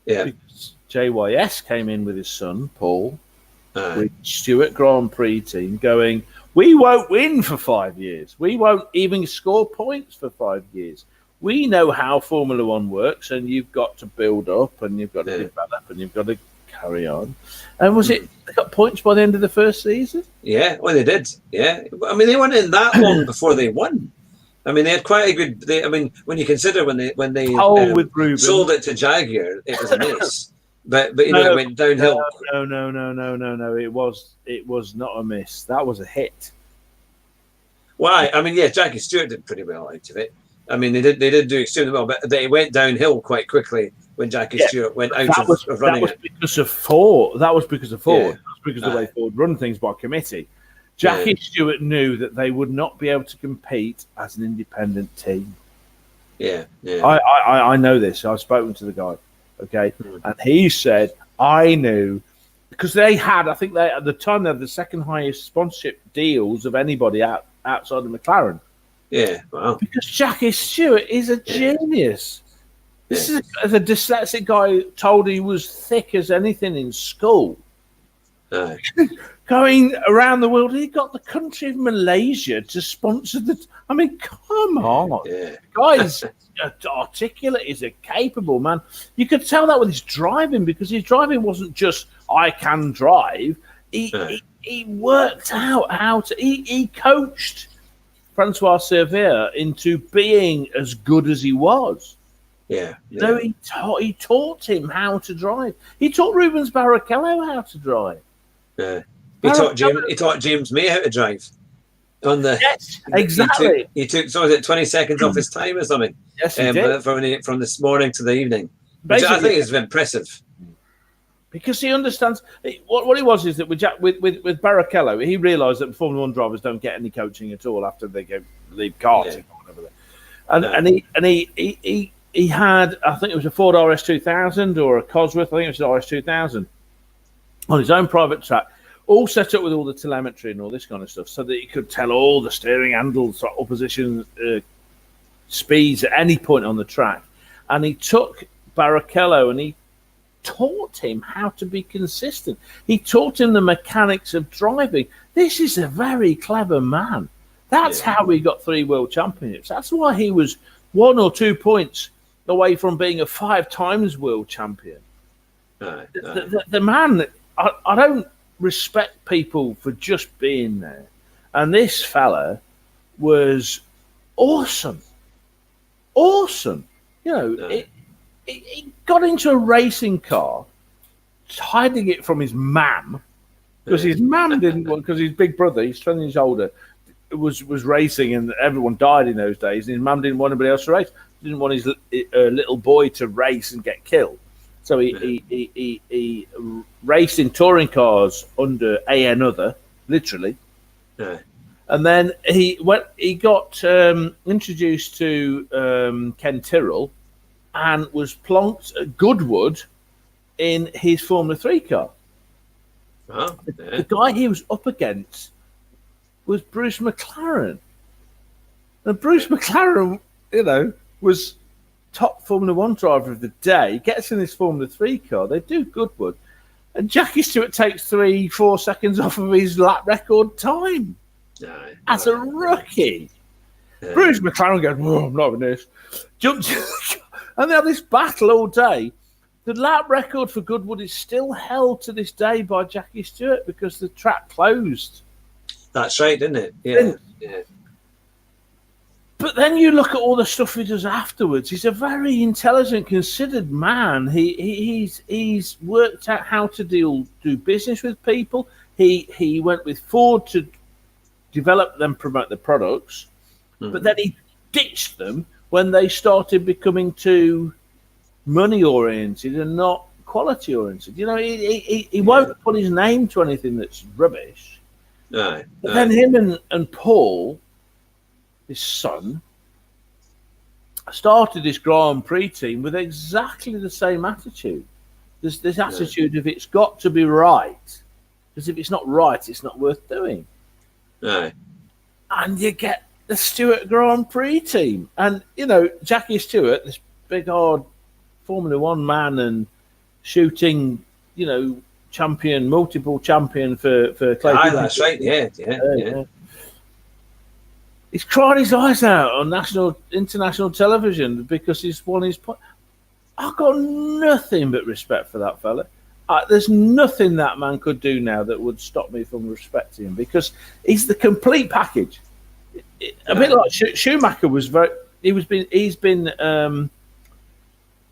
Yeah. Because JYS came in with his son, Paul, with Stewart Grand Prix team going, we won't win for 5 years. We won't even score points for 5 years. We know how Formula One works, and you've got to build up, and you've got to develop, and you've got to carry on. And they got points by the end of the first season? Yeah, well, they did. Yeah. I mean, they weren't in that long before they won. I mean, they had quite a good. I mean, when you consider when they sold it to Jaguar, it was a miss. But you know, it went downhill. No. It was not a miss. That was a hit. Why? I mean, yeah, Jackie Stewart did pretty well out of it. I mean, they did do extremely well, but they went downhill quite quickly when Jackie Stewart went out of running it. Because of Ford. That was because of Ford. Yeah. That was because of the way Ford run things by committee. Jackie Stewart knew that they would not be able to compete as an independent team. Yeah. I know this. I've spoken to the guy, okay? And he said, I knew, because they had, I think at the time, they had the second highest sponsorship deals of anybody outside of McLaren. Yeah, wow. Because Jackie Stewart is a genius. This is a dyslexic guy told he was thick as anything in school. Going around the world, he got the country of Malaysia to sponsor I mean, come on. Yeah. The guy's articulate, he's a capable man. You could tell that with his driving, because his driving wasn't just, I can drive. He worked out how to, he coached Francois Cervera into being as good as he was. Yeah. So he taught him how to drive. He taught Rubens Barrichello how to drive. Yeah. He taught James May how to drive. Yes, exactly. He took 20 seconds off his time or something. Yes, he did. From this morning to the evening. Which I think is impressive. Because he understands what it was is that with Barrichello, he realised that Formula One drivers don't get any coaching at all after they leave karting or whatever. And he had, I think it was a Ford RS 2000 or a Cosworth, I think it was an RS 2000, on his own private track, all set up with all the telemetry and all this kind of stuff, so that he could tell all the steering handles, opposition speeds at any point on the track. And he took Barrichello and he taught him how to be consistent. He taught him the mechanics of driving. This is a very clever man. That's how he got 3 world championships. That's why he was 1 or 2 points away from being a 5 times world champion. The man, I don't respect people for just being there. And this fella was awesome. Awesome. You know, he got into a racing car, hiding it from his mam, because his mam didn't want, because his big brother, he's 20 years older, was racing, and everyone died in those days, and his mum didn't want anybody else to race. He didn't want his little boy to race and get killed. So he raced in touring cars under another, literally. Yeah. And then he got introduced to Ken Tyrrell and was plonked at Goodwood in his Formula 3 car. Oh, The guy he was up against was Bruce McLaren. And Bruce McLaren, you know, was top Formula 1 driver of the day. He gets in this Formula 3 car. They do Goodwood. And Jackie Stewart takes 3-4 seconds off of his lap record time. As a rookie. Bruce McLaren goes, "Oh, I'm not having this." Jumped and they have this battle all day. The lap record for Goodwood is still held to this day by Jackie Stewart because the track closed. That's right, isn't it? Yeah. But then you look at all the stuff he does afterwards. He's a very intelligent, considered man. He's worked out how to do business with people. He went with Ford to develop them, promote the products, but then he ditched them when they started becoming too money oriented and not quality oriented. You know, he won't put his name to anything that's rubbish. But then him and Paul, his son, started this Grand Prix team with exactly the same attitude. There's this attitude of it's got to be right, because if it's not right, it's not worth doing. And you get the Stewart Grand Prix team. And, you know, Jackie Stewart, this big, hard Formula 1 man and shooting, you know, champion, multiple champion for Clay. That's right, yeah. He's cried his eyes out on international television because he's won his point. I've got nothing but respect for that fella. There's nothing that man could do now that would stop me from respecting him, because he's the complete package. A bit like Schumacher was he's been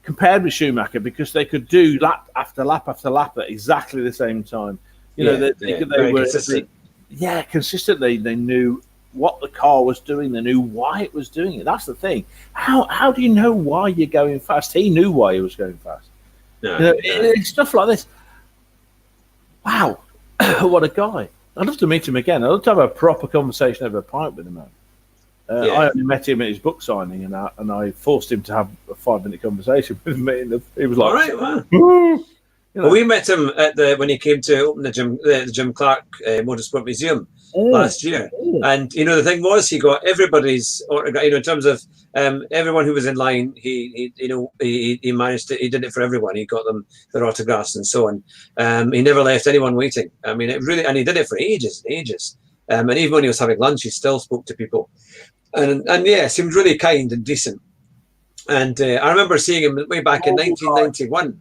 compared with Schumacher because they could do lap after lap after lap at exactly the same time. You know, they were consistent. Consistently. They knew what the car was doing. They knew why it was doing it. That's the thing. How do you know why you're going fast? He knew why he was going fast. Stuff like this. Wow, what a guy! I'd love to meet him again. I'd love to have a proper conversation over a pint with him, man. I only met him at his book signing, and I forced him to have a 5-minute conversation with me. And he was like, "All right, man." You know. Well, we met him at when he came to open the Jim Clark Motorsport Museum last year, and you know the thing was he got everybody's autograph. You know, in terms of everyone who was in line, he managed to. He did it for everyone. He got them their autographs and so on. He never left anyone waiting. I mean, and he did it for ages and ages. And even when he was having lunch, he still spoke to people, and seemed really kind and decent. And I remember seeing him way back in 1991.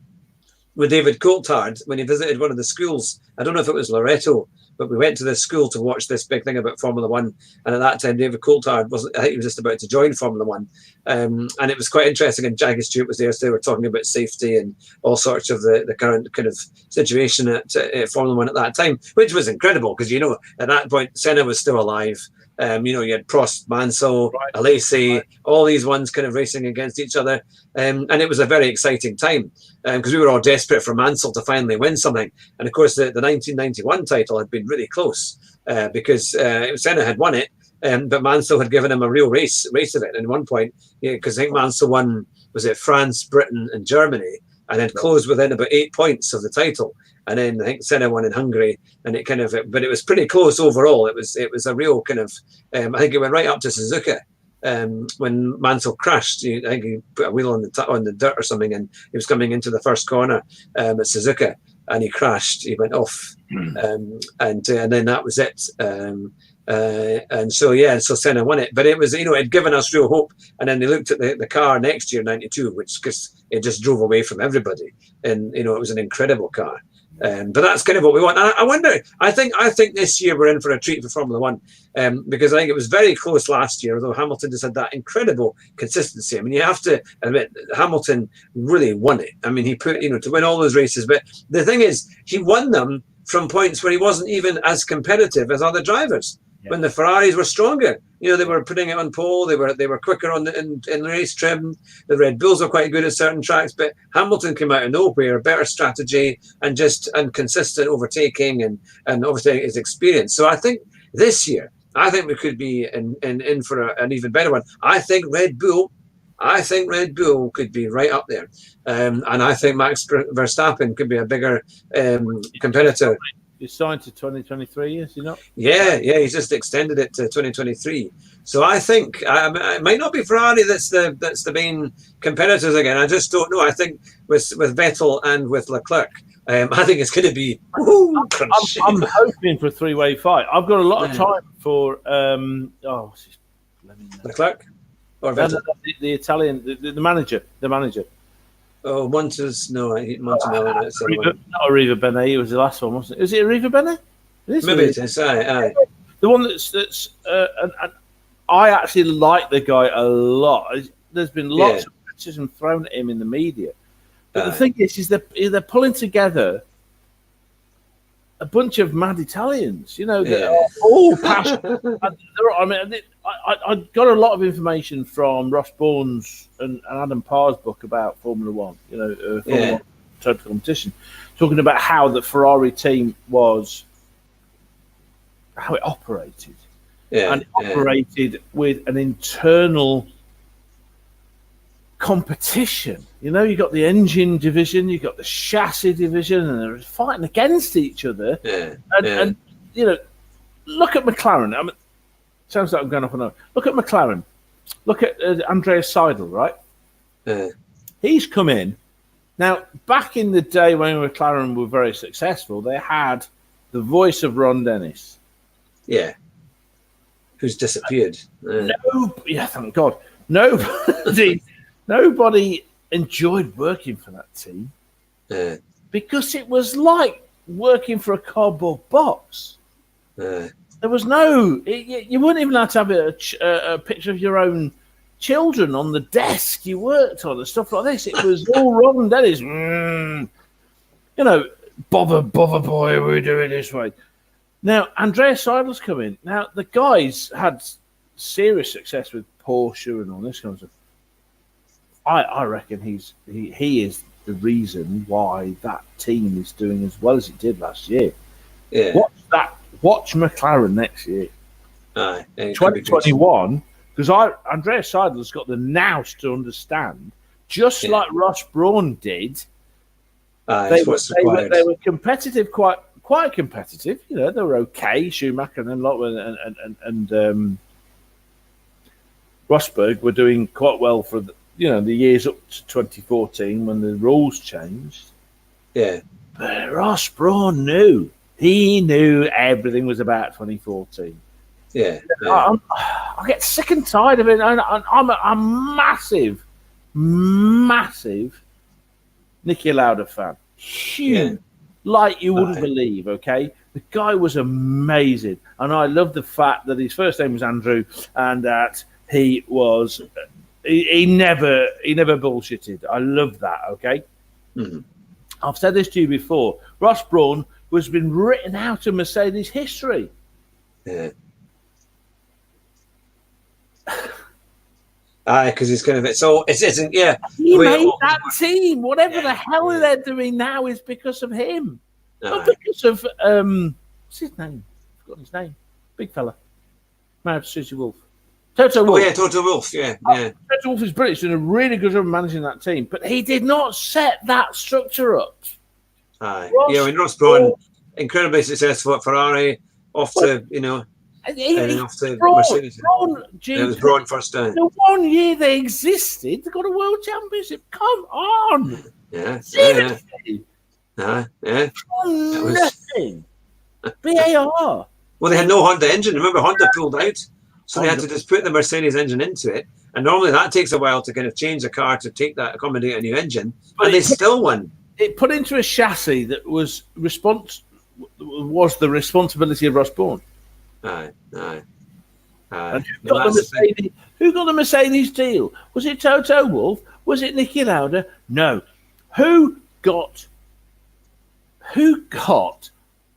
With David Coulthard when he visited one of the schools. I don't know if it was Loreto, but we went to this school to watch this big thing about Formula One. And at that time, David Coulthard I think he was just about to join Formula One. And it was quite interesting. And Jackie Stewart was there, so they were talking about safety and all sorts of the current kind of situation at Formula One at that time, which was incredible because, you know, at that point, Senna was still alive. You know, you had Prost, Mansell, Alesi, all these ones kind of racing against each other. And it was a very exciting time because we were all desperate for Mansell to finally win something. And of course, the 1991 title had been really close because Senna had won it, but Mansell had given him a real race of it. And at one point, because I think Mansell won, was it France, Britain, and Germany? and then closed within about 8 points of the title. And then I think Senna won in Hungary, and it but it was pretty close overall. It was a real kind of, I think it went right up to Suzuka. When Mansell crashed, I think he put a wheel on the dirt or something, and he was coming into the first corner at Suzuka, and he crashed. He went off, and then that was it. And so Senna won it, but it was, it'd given us real hope. And then they looked at the car next year, '92, which it just drove away from everybody, and it was an incredible car. But that's kind of what we want. I wonder. I think this year we're in for a treat for Formula One, because I think it was very close last year. Although Hamilton just had that incredible consistency. I mean, you have to admit Hamilton really won it. I mean, he put to win all those races. But the thing is, he won them from points where he wasn't even as competitive as other drivers. Yeah. When the Ferraris were stronger, they were putting it on pole. They were quicker in race trim. The Red Bulls were quite good at certain tracks, but Hamilton came out of nowhere, better strategy and consistent overtaking and obviously his experience. So I think this year, we could be in for an even better one. I think Red Bull could be right up there, and I think Max Verstappen could be a bigger competitor. He's signed to 2023, is he not? Yeah, he's just extended it to 2023. So I think it might not be Ferrari that's the main competitors again. I just don't know. I think with Vettel and with Leclerc, I think it's going to be. I'm hoping for a three-way fight. I've got a lot of time for Leclerc or Vettel. The Italian, the manager. Oh, Montanelli. Not Arriva Bene. It was the last one, wasn't it? Is it Arriva Bene? Maybe it is. Aye. The one that's and I actually like the guy a lot. There's been lots of criticism thrown at him in the media, but the thing is they're pulling together a bunch of mad Italians. That are all passionate. I got a lot of information from Ross Bourne's and Adam Parr's book about Formula One, Formula One total competition, talking about how the Ferrari team how it operated. And it operated with an internal competition. You got the engine division, you got the chassis division, and they're fighting against each other. And look at McLaren. I mean, sounds like I'm going off and on. Look at McLaren. Look at Andreas Seidel, right? He's come in. Now, back in the day when McLaren were very successful, they had the voice of Ron Dennis. Yeah. Who's disappeared. Thank God. Nobody enjoyed working for that team because it was like working for a cardboard box. There was you wouldn't even have to have a picture of your own children on the desk you worked on and stuff like this. It was all Ron Dennis. Bother boy, we're doing it this way. Now, Andreas Seidel's come in. Now, the guys had serious success with Porsche and all this kind of stuff. I reckon he is the reason why that team is doing as well as it did last year. Yeah. Watch McLaren next year. 2021, because Andreas Seidel's got the nous to understand, just like Ross Brawn did. They were competitive, quite competitive. They were okay. Schumacher and and Rosberg were doing quite well for the years up to 2014 when the rules changed. Yeah, but Ross Brawn knew. He knew everything was about 2014. Yeah. I get sick and tired of it. I'm a massive Niki Lauda fan. Huge. Like you wouldn't believe, okay? The guy was amazing. And I love the fact that his first name was Andrew and that he was... He never bullshitted. I love that, okay? Mm-hmm. I've said this to you before. Ross Brawn has been written out of Mercedes history. Yeah. Because it's kind of it isn't. Yeah, he made that team. Whatever the hell they're doing now is because of him, not because of what's his name? I've forgotten his name. Big fella, married to Susie Wolf. Toto Wolff. Oh yeah, Toto Wolff. Yeah. Toto Wolff is brilliant. He's doing a really good job of managing that team, but he did not set that structure up. Aye. Ross Brawn, incredibly successful at Ferrari, off to and then off to Mercedes. It was Brawn first down. The 1 year they existed, they got a world championship. Come on. Yeah. Seriously. Yeah. Nothing. BAR. Well, they had no Honda engine. Remember, Honda pulled out, so they had to just put the Mercedes engine into it. And normally that takes a while to kind of change a car to accommodate a new engine. But they still won. It put into a chassis that was the responsibility of Ross Brawn. Aye. And who got the Mercedes deal? Was it Toto Wolff? Was it Niki Lauda? No. Who got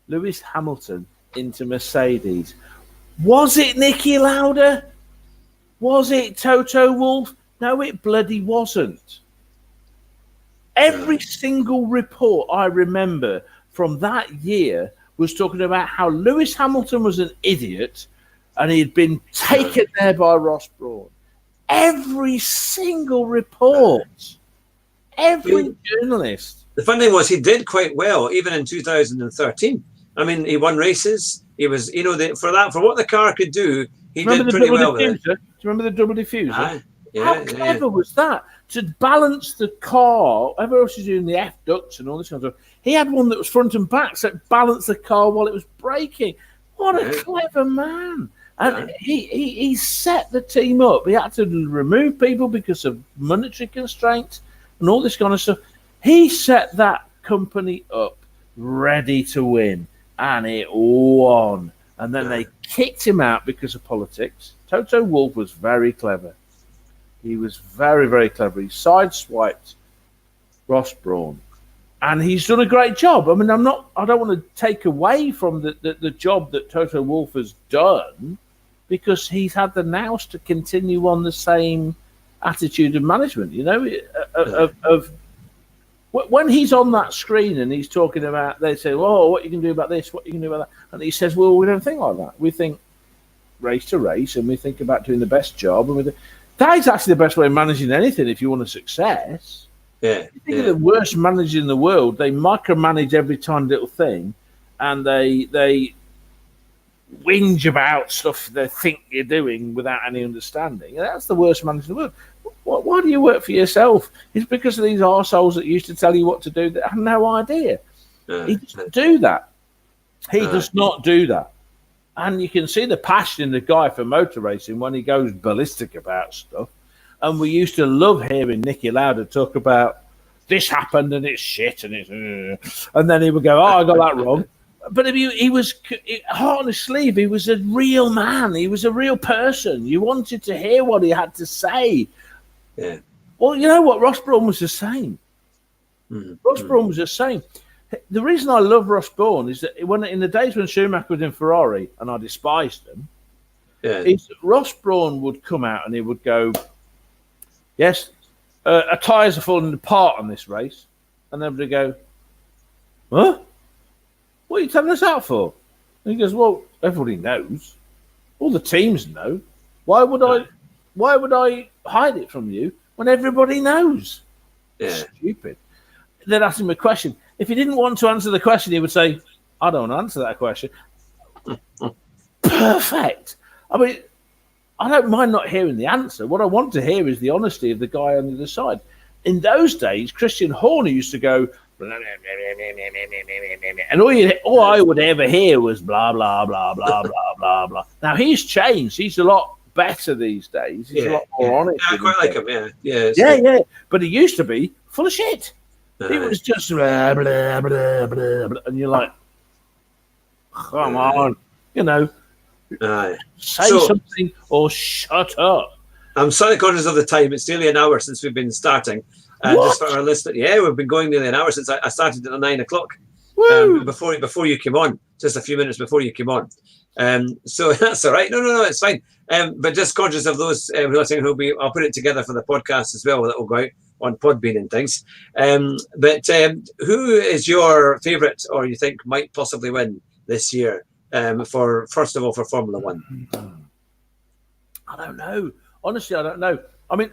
Lewis Hamilton into Mercedes? Was it Niki Lauda? Was it Toto Wolff? No, it bloody wasn't. Every single report I remember from that year was talking about how Lewis Hamilton was an idiot and he had been taken there by Ross Brawn. Every single report, every journalist. The fun thing was he did quite well, even in 2013. I mean, he won races. He was, for what the car could do, he did pretty well with it. Do you remember the double diffuser? How clever was that? To balance the car, everyone else is doing the F ducts and all this kind of stuff. He had one that was front and back, so it balanced the car while it was braking. What a clever man. And he set the team up. He had to remove people because of monetary constraints and all this kind of stuff. He set that company up ready to win, and it won. And then they kicked him out because of politics. Toto Wolff was very clever. He was very, very clever. He sideswiped Ross Brawn. And he's done a great job. I mean, I don't want to take away from the job that Toto Wolff has done, because he's had the nous to continue on the same attitude of management, when he's on that screen and he's talking about, they say, "Oh, what you can do about this, what you can do about that," and he says, "Well, we don't think like that. We think race to race, and we think about doing the best job, and that is actually the best way of managing anything if you want a success." Yeah. You think of the worst manager in the world, they micromanage every tiny little thing, and they whinge about stuff they think you're doing without any understanding. And that's the worst manager in the world. Why do you work for yourself? It's because of these arseholes that used to tell you what to do that have no idea. He doesn't do that. He does not do that. And you can see the passion in the guy for motor racing when he goes ballistic about stuff. And we used to love hearing Niki Lauda talk about this happened and it's shit and it's... and then he would go, "Oh, I got that wrong." But he was heart on his sleeve. He was a real man. He was a real person. You wanted to hear what he had to say. Yeah. Well, you know what? Ross Brawn was the same. Ross Brawn was the same. The reason I love Ross Brawn is that in the days when Schumacher was in Ferrari, and I despised them, is that Ross Brawn would come out and he would go, "Yes, our tyres are falling apart on this race," and everybody go, "Huh? What are you telling us that for?" And he goes, "Well, everybody knows. All the teams know. Why would I hide it from you when everybody knows?" Stupid. They'd ask him a question. If he didn't want to answer the question, he would say, "I don't want to answer that question." Perfect. I mean, I don't mind not hearing the answer. What I want to hear is the honesty of the guy on the other side. In those days, Christian Horner used to go, blah, blah, blah, blah, blah, blah, and all I would ever hear was blah, blah, blah, blah, blah, blah, blah. Now, he's changed. He's a lot better these days. He's a lot more honest. I quite like him, yeah. But he used to be full of shit. It was just blah, blah, blah, blah, blah. And you're like, come on, say something or shut up. I'm slightly conscious of the time. It's nearly an hour since we've been starting. Just for our listener, we've been going nearly an hour since I started at 9 o'clock. Before you came on, just a few minutes before you came on. So that's all right. No, it's fine. But just conscious of those listening I'll put it together for the podcast as well. That will go out on Podbean and things. But who is your favourite, or you think might possibly win this year? First of all, for Formula One. I don't know. Honestly, I don't know. I mean,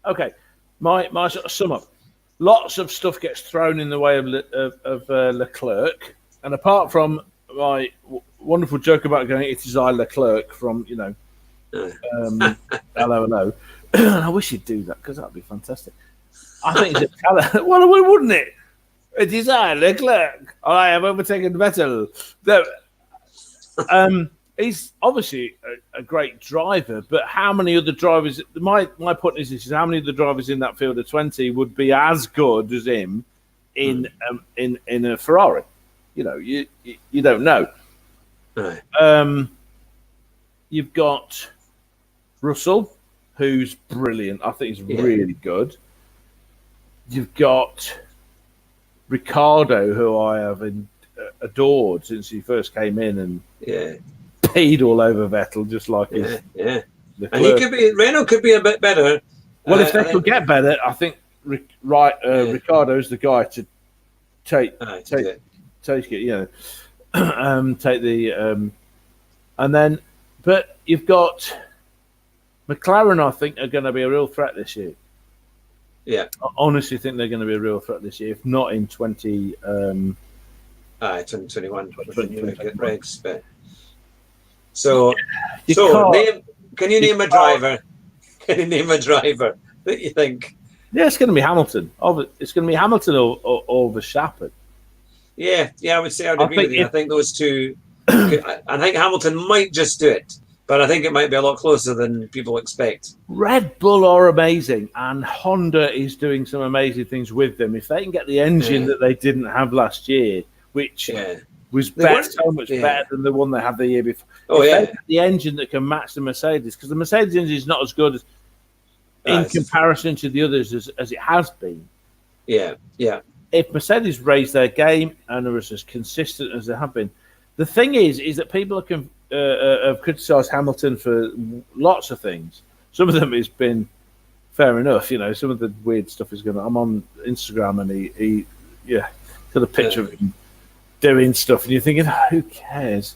okay, my sort of sum up. Lots of stuff gets thrown in the way of Leclerc, and apart from my wonderful joke about going, it is I Leclerc from hello, hello. I wish you'd do that because that'd be fantastic. I think it's well, wouldn't it? It is I Leclerc. I have overtaken Vettel. He's obviously a great driver, but how many other drivers? My point is this: is how many of the drivers in that field of 20 would be as good as him in a Ferrari? You don't know. Right. You've got Russell, who's brilliant. I think he's really good. You've got Ricciardo, who I have adored since he first came in, and peed all over Vettel, just like his. Yeah. And Renault could be a bit better. Well, if they could get better, I think Ricciardo's the guy to take it. Take the and then, but you've got McLaren. I think are going to be a real threat this year. Yeah, I honestly think they're going to be a real threat this year. If not in 2021, 2021. So can you name a driver? Can you name a driver that you think? Yeah, it's going to be Hamilton. It's going to be Hamilton or Verstappen. Yeah, I would say I would agree with you. I think those two. I think Hamilton might just do it, but I think it might be a lot closer than people expect. Red Bull are amazing, and Honda is doing some amazing things with them. If they can get the engine that they didn't have last year, which was so much better than the one they had the year before. They get the engine that can match the Mercedes, because the Mercedes engine is not as good in comparison to the others as it has been. Yeah. If Mercedes raise their game and are as consistent as they have been, the thing is that people have criticised Hamilton for lots of things. Some of them has been fair enough. Some of the weird stuff is going on. I'm on Instagram and he got a picture of him doing stuff, and you're thinking, who cares?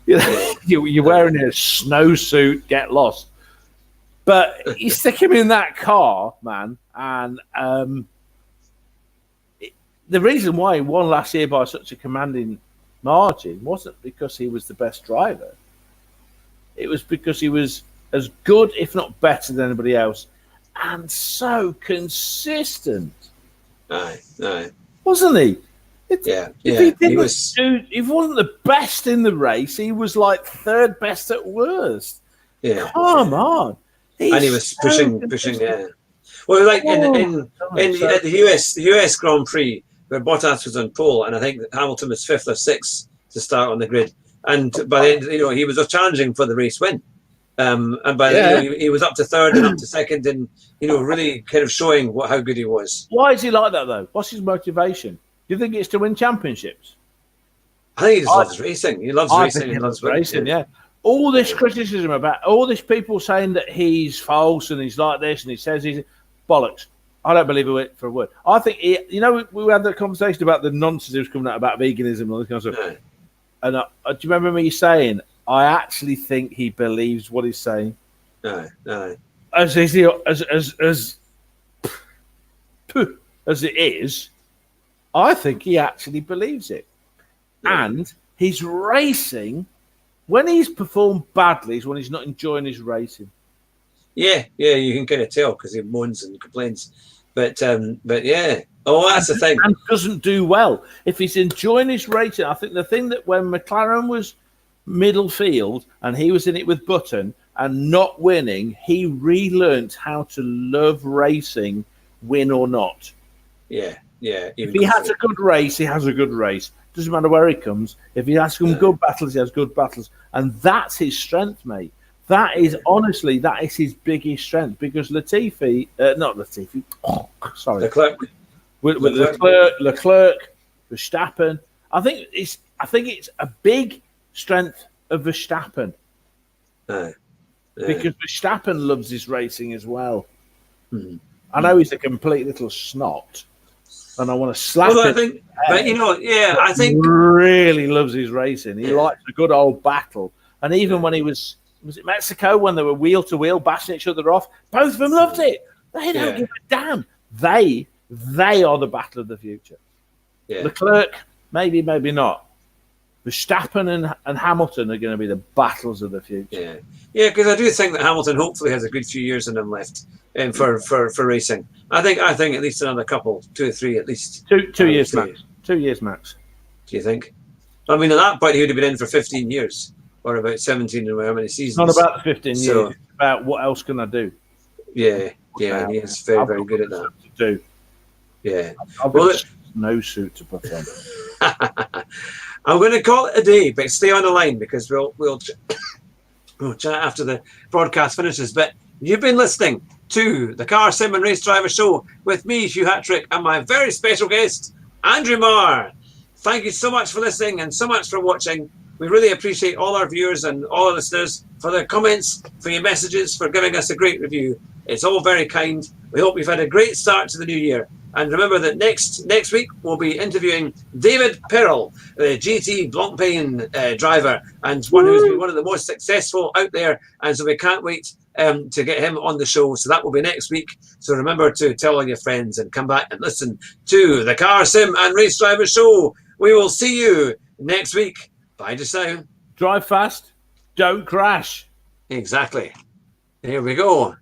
You're wearing a snowsuit, get lost. But you stick him in that car, man, and the reason why he won last year by such a commanding margin wasn't because he was the best driver. It was because he was as good, if not better, than anybody else, and so consistent. Aye. Wasn't he? He wasn't the best in the race. He was like third best at worst. Yeah. Come on. And he was pushing. Yeah. Well, like in the US Grand Prix, where Bottas was on pole, and I think that Hamilton was 5th or 6th to start on the grid, and by the end, he was challenging for the race win. And by the end, he was up to 3rd and up to 2nd, and really kind of showing how good he was. Why is he like that though? What's his motivation? Do you think it's to win championships? I think he just loves racing. He loves racing. He loves racing. Yeah. All this criticism about all these people saying that he's false and he's like this and he says he's bollocks. I don't believe it for a word. I think we had that conversation about the nonsense he was coming out about veganism and all this kind of stuff. And do you remember me saying I actually think he believes what he's saying? No. As it is, I think he actually believes it. Yeah. And he's racing. When he's performed badly is when he's not enjoying his racing. Yeah, you can kind of tell because he moans and complains. But yeah. Oh, that's the thing. And doesn't do well. If he's enjoying his racing, I think the thing that when McLaren was middle field and he was in it with Button and not winning, he relearnt how to love racing, win or not. Yeah. If he has a good race, he has a good race. Doesn't matter where he comes. If he has some good battles, he has good battles. And that's his strength, mate. That is his biggest strength, because Leclerc, Verstappen. I think it's a big strength of Verstappen. Because Verstappen loves his racing as well. I know he's a complete little snot. And I want to slap him. I think he really loves his racing. He likes a good old battle. And even when he was was it Mexico when they were wheel to wheel bashing each other off? Both of them loved it. They don't give a damn. They are the battle of the future. Yeah. Leclerc, maybe not. Verstappen and Hamilton are going to be the battles of the future. Yeah, because I do think that Hamilton hopefully has a good few years in him left for racing. I think at least another couple, 2 or 3 at least. 2 years max. 2 years max. Do you think? I mean, at that point, he would have been in for 15 years, or about 17 or how many seasons. Not about the 15 years. It's about what else can I do? Yeah, he is very, very good at that. To do. Yeah. I've got no suit to put on. I'm going to call it a day, but stay on the line because we'll chat after the broadcast finishes. But you've been listening to the Car Sim and Race Driver Show with me, Hugh Hatrick, and my very special guest, Andrew Marr. Thank you so much for listening and so much for watching. We really appreciate all our viewers and all our listeners for their comments, for your messages, for giving us a great review. It's all very kind. We hope you've had a great start to the new year. And remember that next week we'll be interviewing David Perrell, the GT Blancpain driver, and one who's been one of the most successful out there. And so we can't wait to get him on the show. So that will be next week. So remember to tell all your friends and come back and listen to the Car Sim and Race Driver Show. We will see you next week. Bye just now. Drive fast. Don't crash. Exactly. Here we go.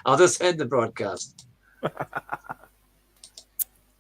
I'll just end the broadcast.